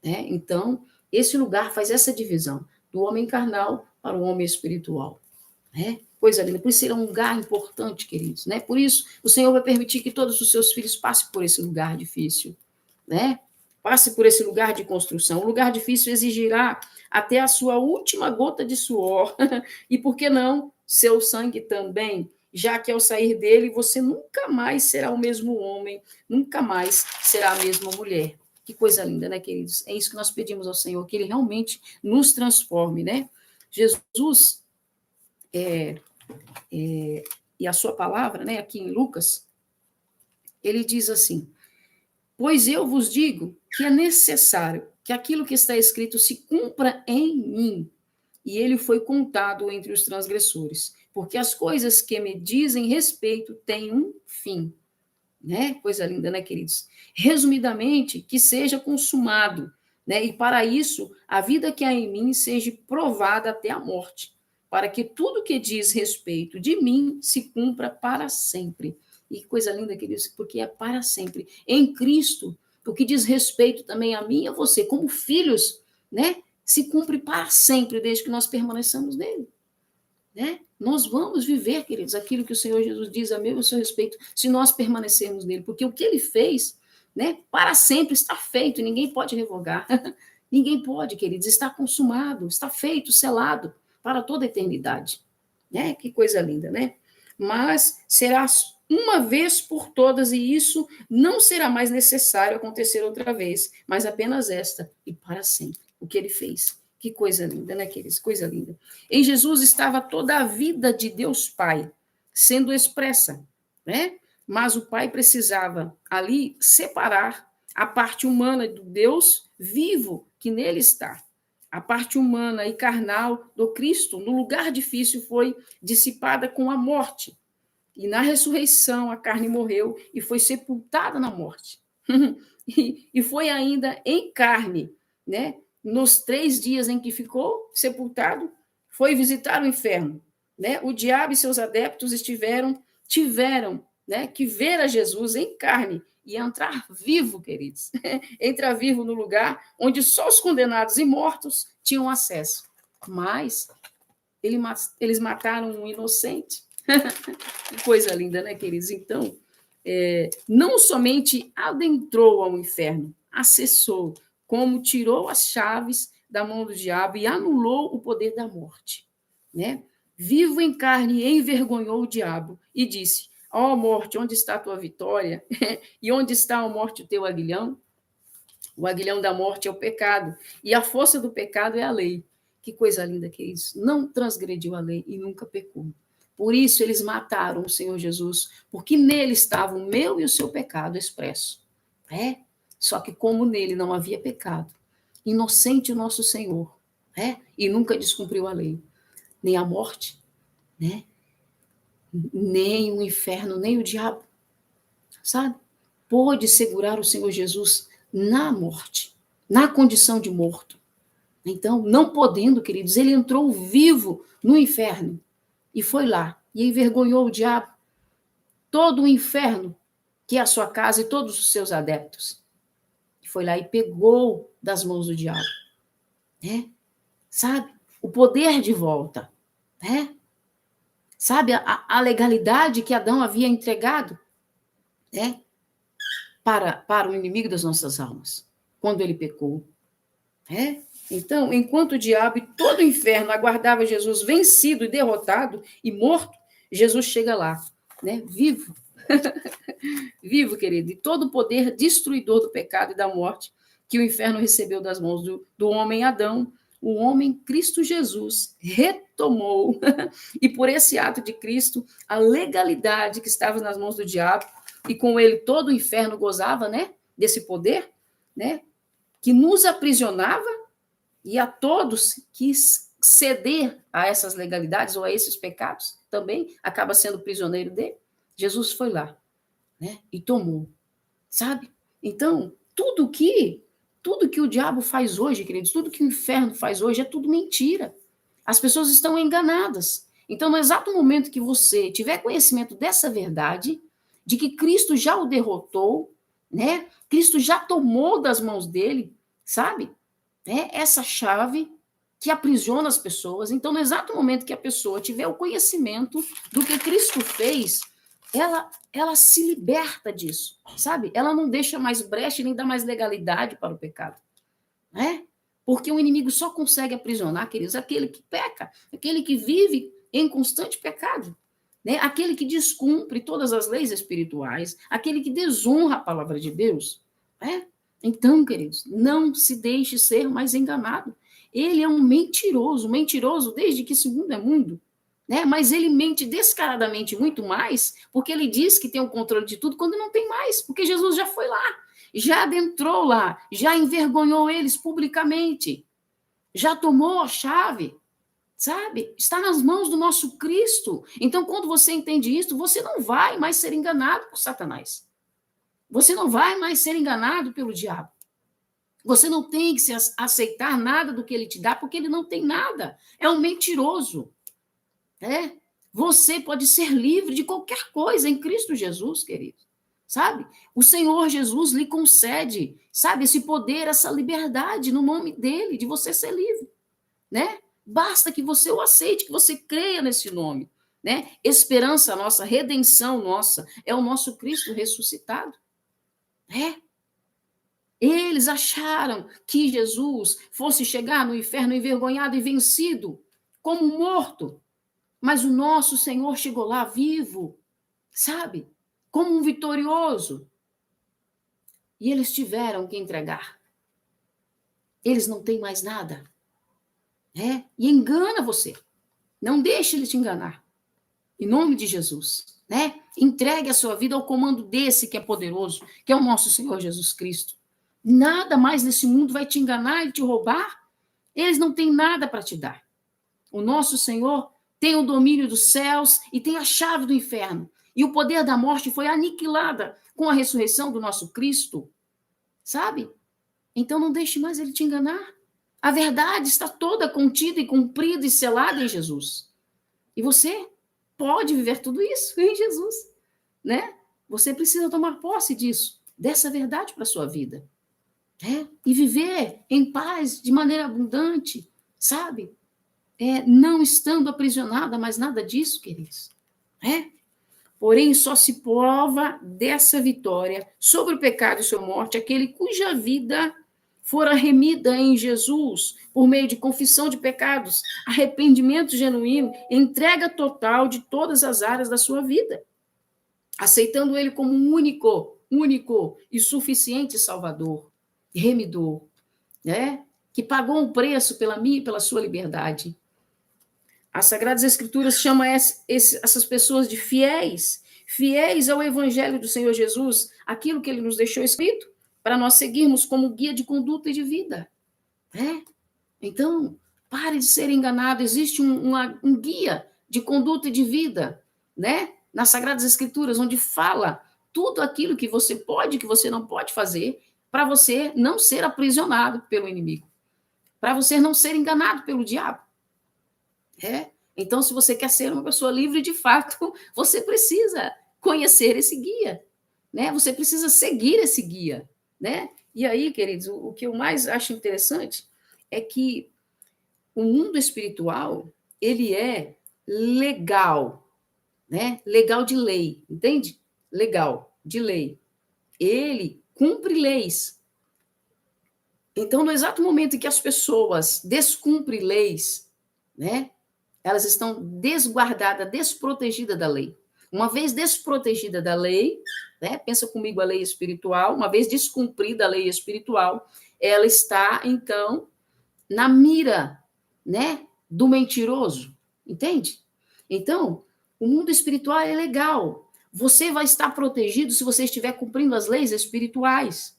né? Então, esse lugar faz essa divisão do homem carnal para o homem espiritual, né? Coisa linda. Por isso ele é um lugar importante, queridos, né? Por isso o Senhor vai permitir que todos os seus filhos passem por esse lugar difícil, né? Passe por esse lugar de construção. O lugar difícil exigirá até a sua última gota de suor. E por que não seu sangue também? Já que ao sair dele você nunca mais será o mesmo homem, nunca mais será a mesma mulher. Que coisa linda, né, queridos? É isso que nós pedimos ao Senhor, que Ele realmente nos transforme, né? Jesus, e a sua palavra, né, aqui em Lucas, ele diz assim: pois eu vos digo que é necessário que aquilo que está escrito se cumpra em mim. E ele foi contado entre os transgressores, porque as coisas que me dizem respeito têm um fim. Né? Coisa linda, né, queridos? Resumidamente, que seja consumado, né? E para isso, a vida que há em mim seja provada até a morte, para que tudo que diz respeito de mim se cumpra para sempre. E coisa linda, queridos, porque é para sempre. Em Cristo, o que diz respeito também a mim e a você, como filhos, né? se cumpre para sempre, desde que nós permaneçamos nele. Né? Nós vamos viver, queridos, aquilo que o Senhor Jesus diz a meu e a seu respeito, se nós permanecermos nele, porque o que ele fez, né, para sempre está feito, ninguém pode revogar. Ninguém pode, queridos, está consumado, está feito, selado para toda a eternidade. Né? Que coisa linda, né? Mas será uma vez por todas, e isso não será mais necessário acontecer outra vez, mas apenas esta, e para sempre, o que ele fez. Que coisa linda, né, queridos? Coisa linda. Em Jesus estava toda a vida de Deus Pai sendo expressa, né? Mas o Pai precisava ali separar a parte humana do Deus vivo que nele está. A parte humana e carnal do Cristo, no lugar difícil, foi dissipada com a morte. E na ressurreição, a carne morreu e foi sepultada na morte. E foi ainda em carne, né? Nos 3 dias em que ficou sepultado, foi visitar o inferno. Né? O diabo e seus adeptos tiveram, né, que ver a Jesus em carne e entrar vivo, queridos. Entrar vivo no lugar onde só os condenados e mortos tinham acesso. Mas eles mataram um inocente. Que coisa linda, né, queridos? Então, não somente adentrou ao inferno, acessou, como tirou as chaves da mão do diabo e anulou o poder da morte. Né? Vivo em carne, envergonhou o diabo e disse: ó morte, onde está a tua vitória? E onde está, ó morte, o teu aguilhão? O aguilhão da morte é o pecado, e a força do pecado é a lei. Que coisa linda que é isso. Não transgrediu a lei e nunca pecou. Por isso eles mataram o Senhor Jesus, porque nele estava o meu e o seu pecado expresso. Só que como nele não havia pecado, inocente o nosso Senhor, e nunca descumpriu a lei, nem a morte, né? Nem o inferno, nem o diabo, sabe? Pôde segurar o Senhor Jesus na morte, na condição de morto. Então, não podendo, queridos, ele entrou vivo no inferno e foi lá e envergonhou o diabo, todo o inferno, que é a sua casa e todos os seus adeptos. E foi lá e pegou das mãos do diabo, né? Sabe? O poder de volta, né? Sabe? A legalidade que Adão havia entregado, né? Para o inimigo das nossas almas, quando ele pecou. Então, enquanto o diabo e todo o inferno aguardava Jesus vencido e derrotado e morto, Jesus chega lá, né? Vivo. Vivo, querido, e todo o poder destruidor do pecado e da morte que o inferno recebeu das mãos do homem Adão, o homem Cristo Jesus retomou, e por esse ato de Cristo, a legalidade que estava nas mãos do diabo, e com ele todo o inferno gozava, né, desse poder, né, que nos aprisionava, e a todos que ceder a essas legalidades ou a esses pecados, também acaba sendo prisioneiro dele. Jesus foi lá, né, e tomou, sabe? Então, tudo que o diabo faz hoje, queridos, tudo que o inferno faz hoje é tudo mentira. As pessoas estão enganadas. Então, no exato momento que você tiver conhecimento dessa verdade, de que Cristo já o derrotou, né? Cristo já tomou das mãos dele, sabe? Essa chave que aprisiona as pessoas. Então, no exato momento que a pessoa tiver o conhecimento do que Cristo fez, ela se liberta disso, sabe? Ela não deixa mais brecha nem dá mais legalidade para o pecado, né? Porque o inimigo só consegue aprisionar, queridos, aquele que peca, aquele que vive em constante pecado, né? Aquele que descumpre todas as leis espirituais, aquele que desonra a palavra de Deus, né? Então, queridos, não se deixe ser mais enganado. Ele é um mentiroso desde que esse mundo é mundo. Né? Mas ele mente descaradamente muito mais, porque ele diz que tem o controle de tudo, quando não tem mais, porque Jesus já foi lá, já adentrou lá, já envergonhou eles publicamente, já tomou a chave, sabe? Está nas mãos do nosso Cristo. Então, quando você entende isso, você não vai mais ser enganado por Satanás. Você não vai mais ser enganado pelo diabo. Você não tem que aceitar nada do que ele te dá, porque ele não tem nada. É um mentiroso. Você pode ser livre de qualquer coisa em Cristo Jesus, querido. sabe? O Senhor Jesus lhe concede, sabe, esse poder, essa liberdade no nome dele, de você ser livre, né? Basta que você o aceite, que você creia nesse nome, né? Esperança nossa, redenção nossa, é o nosso Cristo ressuscitado. É. Eles acharam que Jesus fosse chegar no inferno envergonhado e vencido, como morto. Mas o nosso Senhor chegou lá vivo, sabe? Como um vitorioso. E eles tiveram que entregar. Eles não têm mais nada. Né? E engana você. Não deixe ele te enganar. Em nome de Jesus. Né? Entregue a sua vida ao comando desse que é poderoso, que é o nosso Senhor Jesus Cristo. Nada mais nesse mundo vai te enganar e te roubar. Eles não têm nada para te dar. O nosso Senhor tem o domínio dos céus e tem a chave do inferno. E o poder da morte foi aniquilada com a ressurreição do nosso Cristo. Sabe? Então não deixe mais ele te enganar. A verdade está toda contida e cumprida e selada em Jesus. E você pode viver tudo isso em Jesus, né? Você precisa tomar posse disso, dessa verdade para a sua vida. E viver em paz, de maneira abundante, sabe? Não estando aprisionada, mas nada disso, queridos. Porém, só se prova dessa vitória sobre o pecado e sua morte aquele cuja vida fora remida em Jesus, por meio de confissão de pecados, arrependimento genuíno, entrega total de todas as áreas da sua vida, aceitando ele como um único e suficiente Salvador, remidor, né? Que pagou um preço pela minha e pela sua liberdade. As Sagradas Escrituras chamam essas pessoas de fiéis, fiéis ao Evangelho do Senhor Jesus, aquilo que ele nos deixou escrito, para nós seguirmos como guia de conduta e de vida. Então, pare de ser enganado, existe um guia de conduta e de vida, né? Nas Sagradas Escrituras, onde fala tudo aquilo que você pode e que você não pode fazer, para você não ser aprisionado pelo inimigo, para você não ser enganado pelo diabo. Então, se você quer ser uma pessoa livre de fato, você precisa conhecer esse guia, né? Você precisa seguir esse guia, né? E aí, queridos, o que eu mais acho interessante é que o mundo espiritual, ele é legal, né? Legal de lei, entende? Legal de lei. Ele cumpre leis. Então, no exato momento em que as pessoas descumprem leis, né? Elas estão desguardadas, desprotegidas da lei. Uma vez desprotegida da lei, né? Pensa comigo a lei espiritual, uma vez descumprida a lei espiritual, ela está, então, na mira, né, do mentiroso, entende? Então, o mundo espiritual é legal. Você vai estar protegido se você estiver cumprindo as leis espirituais,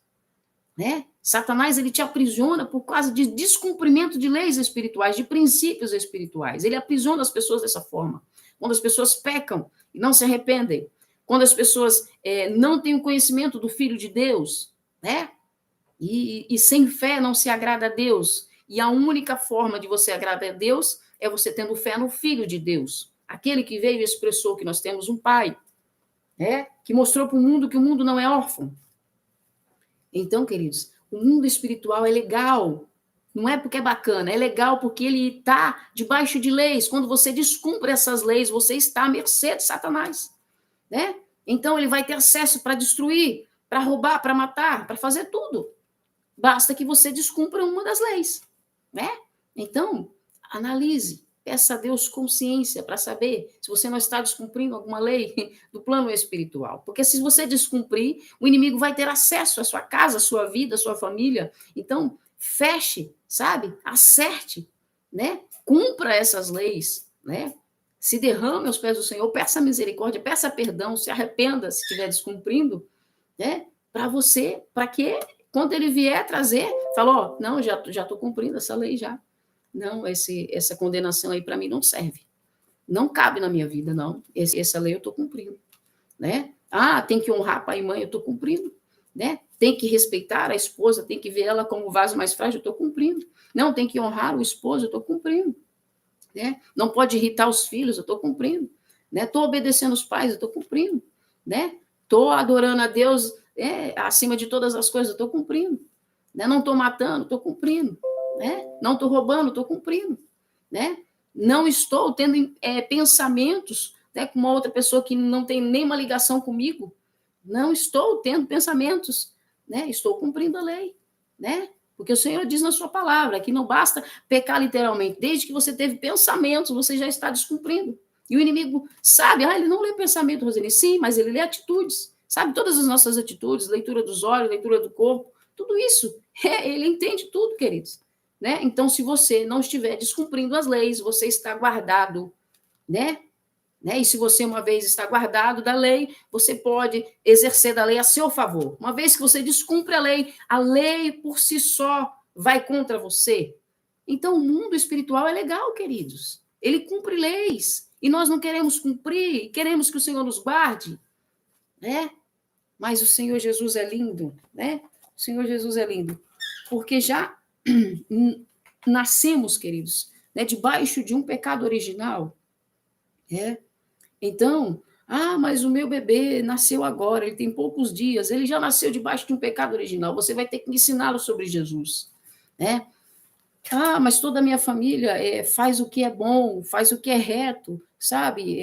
né? Satanás, ele te aprisiona por causa de descumprimento de leis espirituais, de princípios espirituais. Ele aprisiona as pessoas dessa forma. Quando as pessoas pecam e não se arrependem, quando as pessoas não têm o conhecimento do Filho de Deus, né? E sem fé não se agrada a Deus. E a única forma de você agradar a Deus é você tendo fé no Filho de Deus. Aquele que veio e expressou que nós temos um Pai, que mostrou para o mundo que o mundo não é órfão. Então, queridos, o mundo espiritual é legal. Não é porque é bacana, é legal porque ele está debaixo de leis. Quando você descumpre essas leis, você está à mercê de Satanás, né? Então, ele vai ter acesso para destruir, para roubar, para matar, para fazer tudo. Basta que você descumpra uma das leis, né? Então, analise, peça a Deus consciência para saber se você não está descumprindo alguma lei do plano espiritual. Porque se você descumprir, o inimigo vai ter acesso à sua casa, à sua vida, à sua família. Então, feche, sabe? Acerte, né? Cumpra essas leis, né? Se derrame aos pés do Senhor, peça misericórdia, peça perdão, se arrependa se estiver descumprindo, né? Para que quando ele vier trazer, falou, não, já estou cumprindo essa lei já. Não, essa condenação aí para mim não serve. Não cabe na minha vida, não. Essa lei eu estou cumprindo, né? Tem que honrar pai e mãe, eu estou cumprindo, né? Tem que respeitar a esposa, tem que ver ela como o vaso mais frágil, eu estou cumprindo. Não, tem que honrar o esposo, eu estou cumprindo, né? Não pode irritar os filhos, eu estou cumprindo, né? Estou obedecendo os pais, eu estou cumprindo, né? Estou adorando a Deus acima de todas as coisas, estou cumprindo. Né? Não estou matando, estou cumprindo. Né? Não estou roubando, estou cumprindo. Né? Não estou tendo pensamentos, né, com uma outra pessoa que não tem nenhuma ligação comigo. Não estou tendo pensamentos. Né? Estou cumprindo a lei. Né? Porque o Senhor diz na sua palavra que não basta pecar literalmente. Desde que você teve pensamentos, você já está descumprindo. E o inimigo sabe, ele não lê pensamento, Roseli. Sim, mas ele lê atitudes. Sabe todas as nossas atitudes, leitura dos olhos, leitura do corpo, tudo isso. Ele entende tudo, queridos. Né? Então, se você não estiver descumprindo as leis, você está guardado, né? E se você uma vez está guardado da lei, você pode exercer da lei a seu favor. Uma vez que você descumpre a lei por si só vai contra você. Então, o mundo espiritual é legal, queridos. Ele cumpre leis. E nós não queremos cumprir, queremos que o Senhor nos guarde. Né? Mas o Senhor Jesus é lindo. Né? O Senhor Jesus é lindo. Porque já nascemos, queridos, né, debaixo de um pecado original. Então, mas o meu bebê nasceu agora, ele tem poucos dias, ele já nasceu debaixo de um pecado original, você vai ter que ensiná-lo sobre Jesus. Né? Mas toda a minha família faz o que é bom, faz o que é reto, sabe?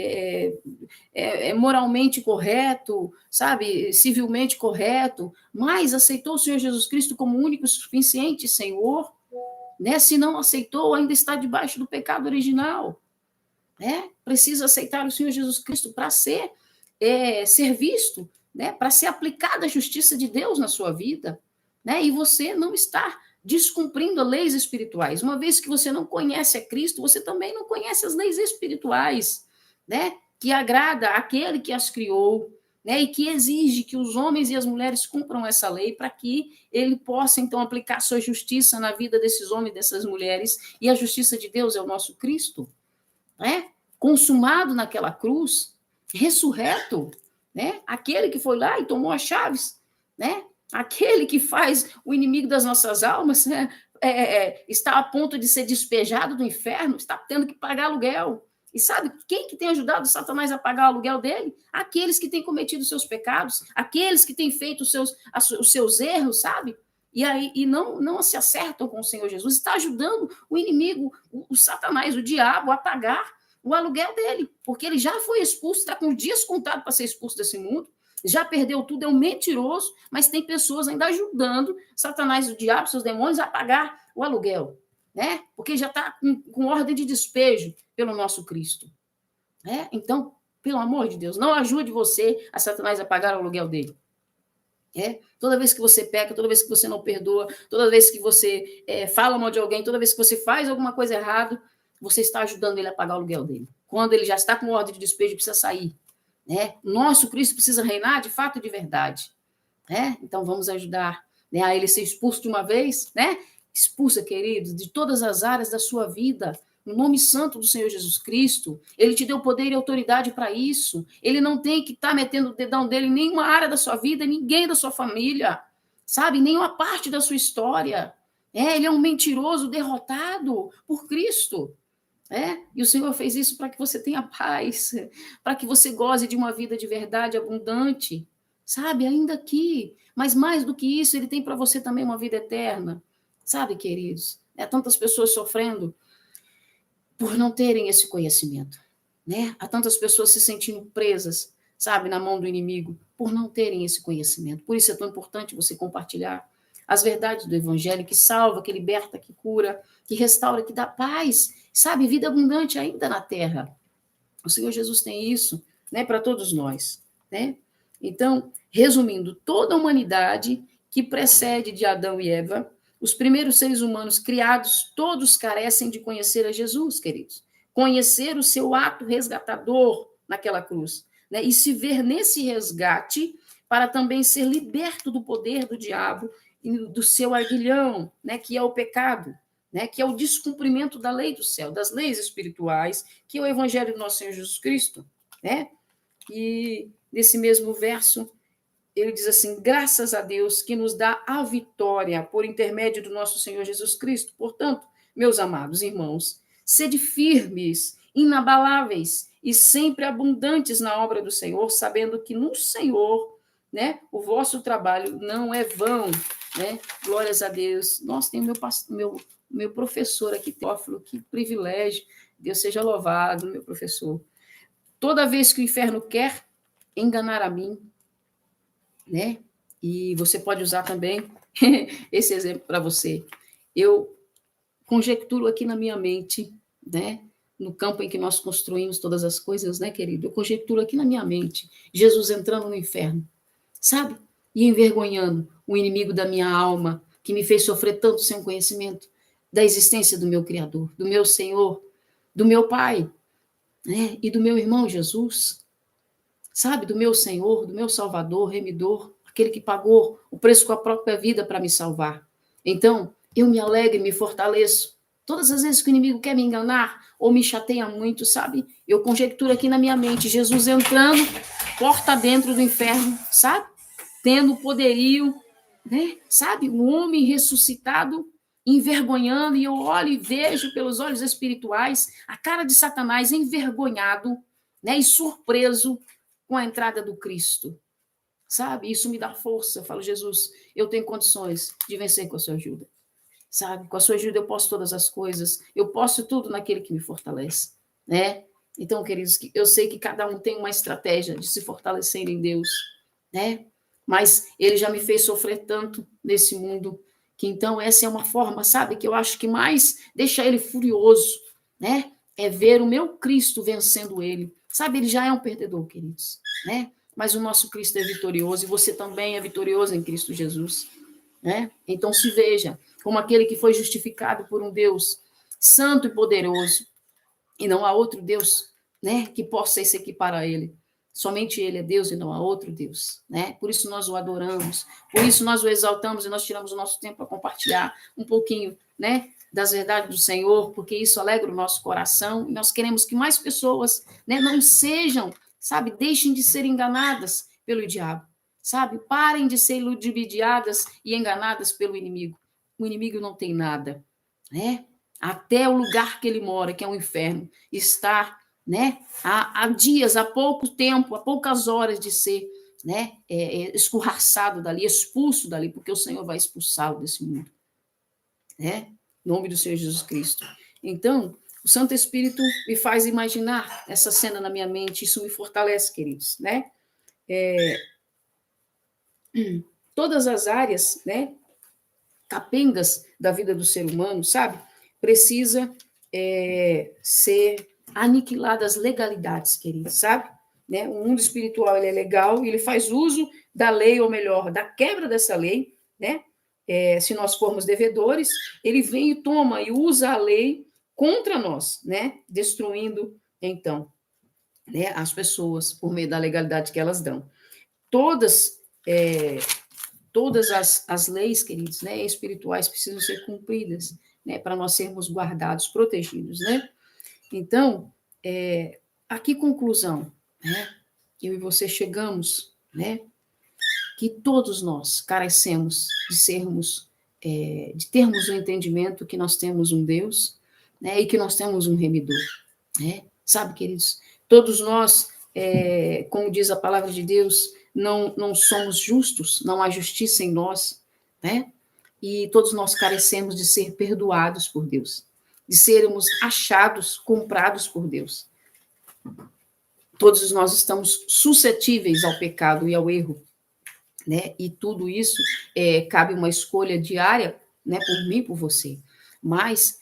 É moralmente correto, sabe? Civilmente correto, mas aceitou o Senhor Jesus Cristo como único e suficiente Senhor, né? Se não aceitou, ainda está debaixo do pecado original. Né? Precisa aceitar o Senhor Jesus Cristo para ser visto, né? Para ser aplicada a justiça de Deus na sua vida. Né? E você não está descumprindo as leis espirituais. Uma vez que você não conhece a Cristo, você também não conhece as leis espirituais, né? Que agrada aquele que as criou, né? E que exige que os homens e as mulheres cumpram essa lei para que ele possa, então, aplicar sua justiça na vida desses homens e dessas mulheres. E a justiça de Deus é o nosso Cristo, né? Consumado naquela cruz, ressurreto, né? Aquele que foi lá e tomou as chaves, né? Aquele que faz o inimigo das nossas almas, né? Está a ponto de ser despejado do inferno, está tendo que pagar aluguel. E sabe quem que tem ajudado Satanás a pagar o aluguel dele? Aqueles que têm cometido seus pecados, aqueles que têm feito os seus erros, sabe? E não se acertam com o Senhor Jesus, está ajudando o inimigo, o Satanás, o diabo, a pagar o aluguel dele, porque ele já foi expulso, está com dias contados para ser expulso desse mundo, já perdeu tudo, é um mentiroso, mas tem pessoas ainda ajudando Satanás, o diabo, seus demônios, a pagar o aluguel, né? Porque já está com ordem de despejo pelo nosso Cristo. Né? Então, pelo amor de Deus, não ajude você a Satanás a pagar o aluguel dele. Toda vez que você peca, toda vez que você não perdoa, toda vez que você fala mal de alguém, toda vez que você faz alguma coisa errada, você está ajudando ele a pagar o aluguel dele. Quando ele já está com ordem de despejo, precisa sair. Né? Nosso Cristo precisa reinar de fato e de verdade. Né? Então vamos ajudar, né, a ele ser expulso de uma vez, né? Expulsa, queridos, de todas as áreas da sua vida, no nome santo do Senhor Jesus Cristo. Ele te deu poder e autoridade para isso. Ele não tem que estar metendo o dedão dele em nenhuma área da sua vida, ninguém da sua família, sabe? Nenhuma parte da sua história. Ele é um mentiroso derrotado por Cristo. E o Senhor fez isso para que você tenha paz, para que você goze de uma vida de verdade abundante, sabe? Ainda aqui, mas mais do que isso, Ele tem para você também uma vida eterna, sabe, queridos? Tantas pessoas sofrendo por não terem esse conhecimento, né? Há tantas pessoas se sentindo presas, sabe, na mão do inimigo, por não terem esse conhecimento. Por isso é tão importante você compartilhar as verdades do Evangelho, que salva, que liberta, que cura, que restaura, que dá paz, sabe, vida abundante ainda na terra. O Senhor Jesus tem isso, né, para todos nós, né? Então, resumindo, toda a humanidade que precede de Adão e Eva, os primeiros seres humanos criados, todos carecem de conhecer a Jesus, queridos. Conhecer o seu ato resgatador naquela cruz, né? E se ver nesse resgate para também ser liberto do poder do diabo e do seu aguilhão, né, que é o pecado, né, que é o descumprimento da lei do céu, das leis espirituais, que é o evangelho do nosso Senhor Jesus Cristo, né? E nesse mesmo verso, ele diz assim: graças a Deus que nos dá a vitória por intermédio do nosso Senhor Jesus Cristo. Portanto, meus amados irmãos, sede firmes, inabaláveis e sempre abundantes na obra do Senhor, sabendo que no Senhor né? O vosso trabalho não é vão, né? Glórias a Deus. Nossa, tem meu professor aqui, Teófilo, que privilégio. Deus seja louvado, meu professor. Toda vez que o inferno quer enganar a mim, né? E você pode usar também esse exemplo para você. Eu conjecturo aqui na minha mente, né? No campo em que nós construímos todas as coisas, né, querido? Eu conjecturo aqui na minha mente Jesus entrando no inferno, sabe? E envergonhando o inimigo da minha alma, que me fez sofrer tanto sem conhecimento da existência do meu Criador, do meu Senhor, do meu Pai, né? E do meu irmão Jesus, sabe? Do meu Senhor, do meu Salvador, Remidor, aquele que pagou o preço com a própria vida para me salvar. Então, eu me alegro e me fortaleço. Todas as vezes que o inimigo quer me enganar ou me chateia muito, sabe? Eu conjecturo aqui na minha mente Jesus entrando, porta dentro do inferno, sabe? Tendo o poderio, né? Sabe? Um homem ressuscitado, envergonhando, e eu olho e vejo pelos olhos espirituais a cara de Satanás envergonhado, né? E surpreso com a entrada do Cristo, sabe? Isso me dá força. Eu falo, Jesus, eu tenho condições de vencer com a sua ajuda, sabe? Com a sua ajuda eu posso todas as coisas, eu posso tudo naquele que me fortalece, né? Então, queridos, eu sei que cada um tem uma estratégia de se fortalecer em Deus, né? Mas ele já me fez sofrer tanto nesse mundo, que então essa é uma forma, sabe, que eu acho que mais deixa ele furioso, né? É ver o meu Cristo vencendo ele. Sabe, ele já é um perdedor, queridos, né? Mas o nosso Cristo é vitorioso e você também é vitorioso em Cristo Jesus, né? Então se veja como aquele que foi justificado por um Deus santo e poderoso, e não há outro Deus, né, que possa se equiparar a ele. Somente ele é Deus e não há outro Deus, né? Por isso nós o adoramos, por isso nós o exaltamos e nós tiramos o nosso tempo para compartilhar um pouquinho, né, das verdades do Senhor, porque isso alegra o nosso coração e nós queremos que mais pessoas, né, não sejam, sabe, deixem de ser enganadas pelo diabo, sabe? Parem de ser ludibriadas e enganadas pelo inimigo. O inimigo não tem nada, né? Até o lugar que ele mora, que é o inferno, está, né, há dias, há pouco tempo, há poucas horas de ser, né, escorraçado dali, expulso dali, porque o Senhor vai expulsá-lo desse mundo, né? Em nome do Senhor Jesus Cristo. Então, o Santo Espírito me faz imaginar essa cena na minha mente, isso me fortalece, queridos, né? Todas as áreas, né, capengas da vida do ser humano, sabe? Precisa ser aniquiladas as legalidades, queridos, sabe? Né? O mundo espiritual ele é legal e ele faz uso da lei, ou melhor, da quebra dessa lei, né? Se nós formos devedores, ele vem e toma e usa a lei contra nós, né? Destruindo, então, né, as pessoas por meio da legalidade que elas dão. Todas todas as leis, queridos, né, espirituais precisam ser cumpridas, né, para nós sermos guardados, protegidos, né? Então, a que conclusão, né, eu e você chegamos, né, que todos nós carecemos de sermos, de termos o entendimento que nós temos um Deus, né, e que nós temos um remidor, né? Sabe, queridos, todos nós, como diz a palavra de Deus, não somos justos, não há justiça em nós, né? E todos nós carecemos de ser perdoados por Deus, de sermos achados, comprados por Deus. Todos nós estamos suscetíveis ao pecado e ao erro, né? E tudo isso cabe uma escolha diária, né? Por mim, por você. Mas,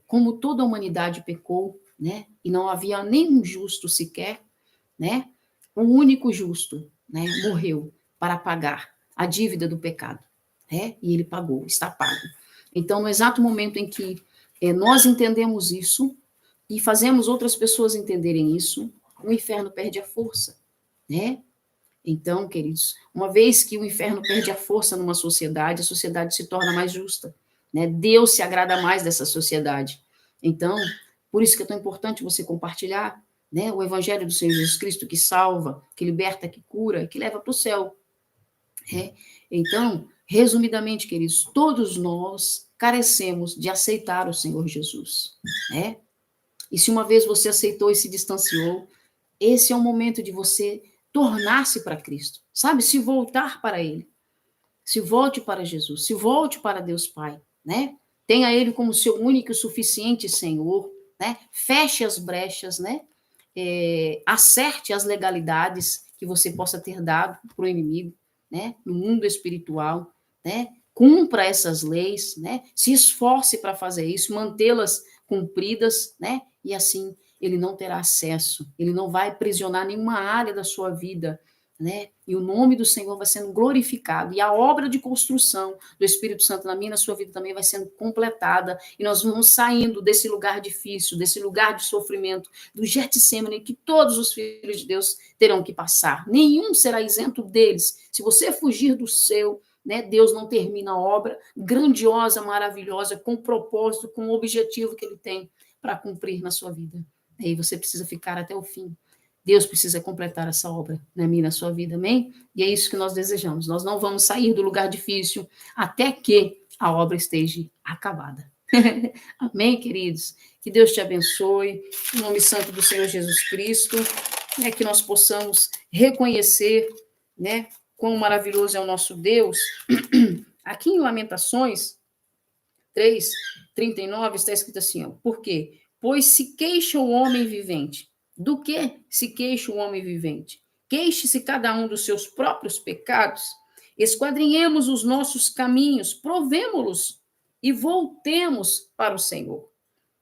como toda a humanidade pecou, né? E não havia nenhum justo sequer, né? Um único justo, né? Morreu para pagar a dívida do pecado, né? E ele pagou, está pago. Então, no exato momento em que nós entendemos isso e fazemos outras pessoas entenderem isso, o inferno perde a força, né? Então, queridos, uma vez que o inferno perde a força numa sociedade, a sociedade se torna mais justa, né? Deus se agrada mais dessa sociedade. Então, por isso que é tão importante você compartilhar, né, o evangelho do Senhor Jesus Cristo, que salva, que liberta, que cura, que leva para o céu. Né? Então, resumidamente, queridos, todos nós carecemos de aceitar o Senhor Jesus, né? E se uma vez você aceitou e se distanciou, esse é o momento de você tornar-se para Cristo, sabe? Se voltar para Ele. Se volte para Jesus, se volte para Deus Pai, né? Tenha Ele como seu único e suficiente Senhor, né? Feche as brechas, né? Acerte as legalidades que você possa ter dado para o inimigo, né? No mundo espiritual, né? Cumpra essas leis, né? Se esforce para fazer isso, mantê-las cumpridas, né? E assim ele não terá acesso, ele não vai aprisionar nenhuma área da sua vida, né? E o nome do Senhor vai sendo glorificado, e a obra de construção do Espírito Santo na minha e na sua vida também vai sendo completada, e nós vamos saindo desse lugar difícil, desse lugar de sofrimento, do Getsemane, que todos os filhos de Deus terão que passar. Nenhum será isento deles. Se você fugir do seu, né, Deus não termina a obra grandiosa, maravilhosa, com o propósito, com o objetivo que ele tem para cumprir na sua vida. E aí você precisa ficar até o fim. Deus precisa completar essa obra na minha e na sua vida, amém? E é isso que nós desejamos. Nós não vamos sair do lugar difícil até que a obra esteja acabada. Amém, queridos? Que Deus te abençoe, em nome santo do Senhor Jesus Cristo, né, que nós possamos reconhecer, né, quão maravilhoso é o nosso Deus. Aqui em Lamentações 3:39 está escrito assim, ó, por quê? Pois se queixa o homem vivente. Do que se queixa o homem vivente? Queixe-se cada um dos seus próprios pecados. Esquadrinhemos os nossos caminhos, provemo-los e voltemos para o Senhor.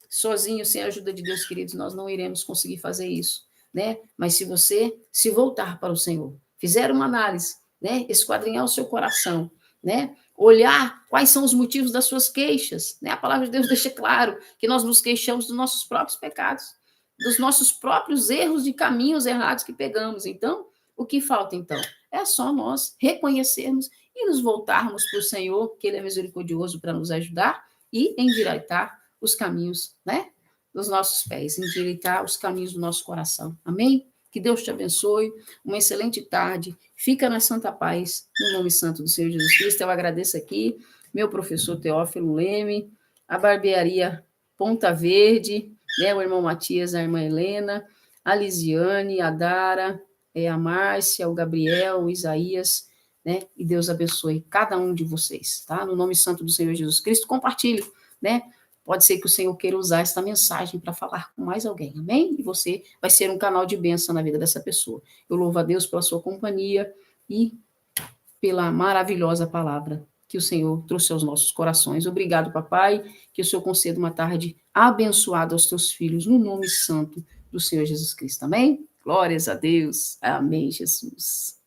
Sozinho, sem a ajuda de Deus, queridos, nós não iremos conseguir fazer isso, né? Mas se você se voltar para o Senhor, fizer uma análise, né? Esquadrinhar o seu coração, né? Olhar quais são os motivos das suas queixas, né? A palavra de Deus deixa claro que nós nos queixamos dos nossos próprios pecados, dos nossos próprios erros de caminhos errados que pegamos. Então, o que falta então? É só nós reconhecermos e nos voltarmos para o Senhor, que Ele é misericordioso para nos ajudar e endireitar os caminhos, né, dos nossos pés, endireitar os caminhos do nosso coração. Amém? Que Deus te abençoe, uma excelente tarde, fica na santa paz, no nome santo do Senhor Jesus Cristo. Eu agradeço aqui meu professor Teófilo Leme, a barbearia Ponta Verde, né, o irmão Matias, a irmã Helena, a Lisiane, a Dara, a Márcia, o Gabriel, o Isaías, né, e Deus abençoe cada um de vocês, tá? No nome santo do Senhor Jesus Cristo, compartilhe, né? Pode ser que o Senhor queira usar esta mensagem para falar com mais alguém, amém? E você vai ser um canal de bênção na vida dessa pessoa. Eu louvo a Deus pela sua companhia e pela maravilhosa palavra que o Senhor trouxe aos nossos corações. Obrigado, papai, que o Senhor conceda uma tarde abençoada aos teus filhos, no nome santo do Senhor Jesus Cristo, amém? Glórias a Deus, amém, Jesus.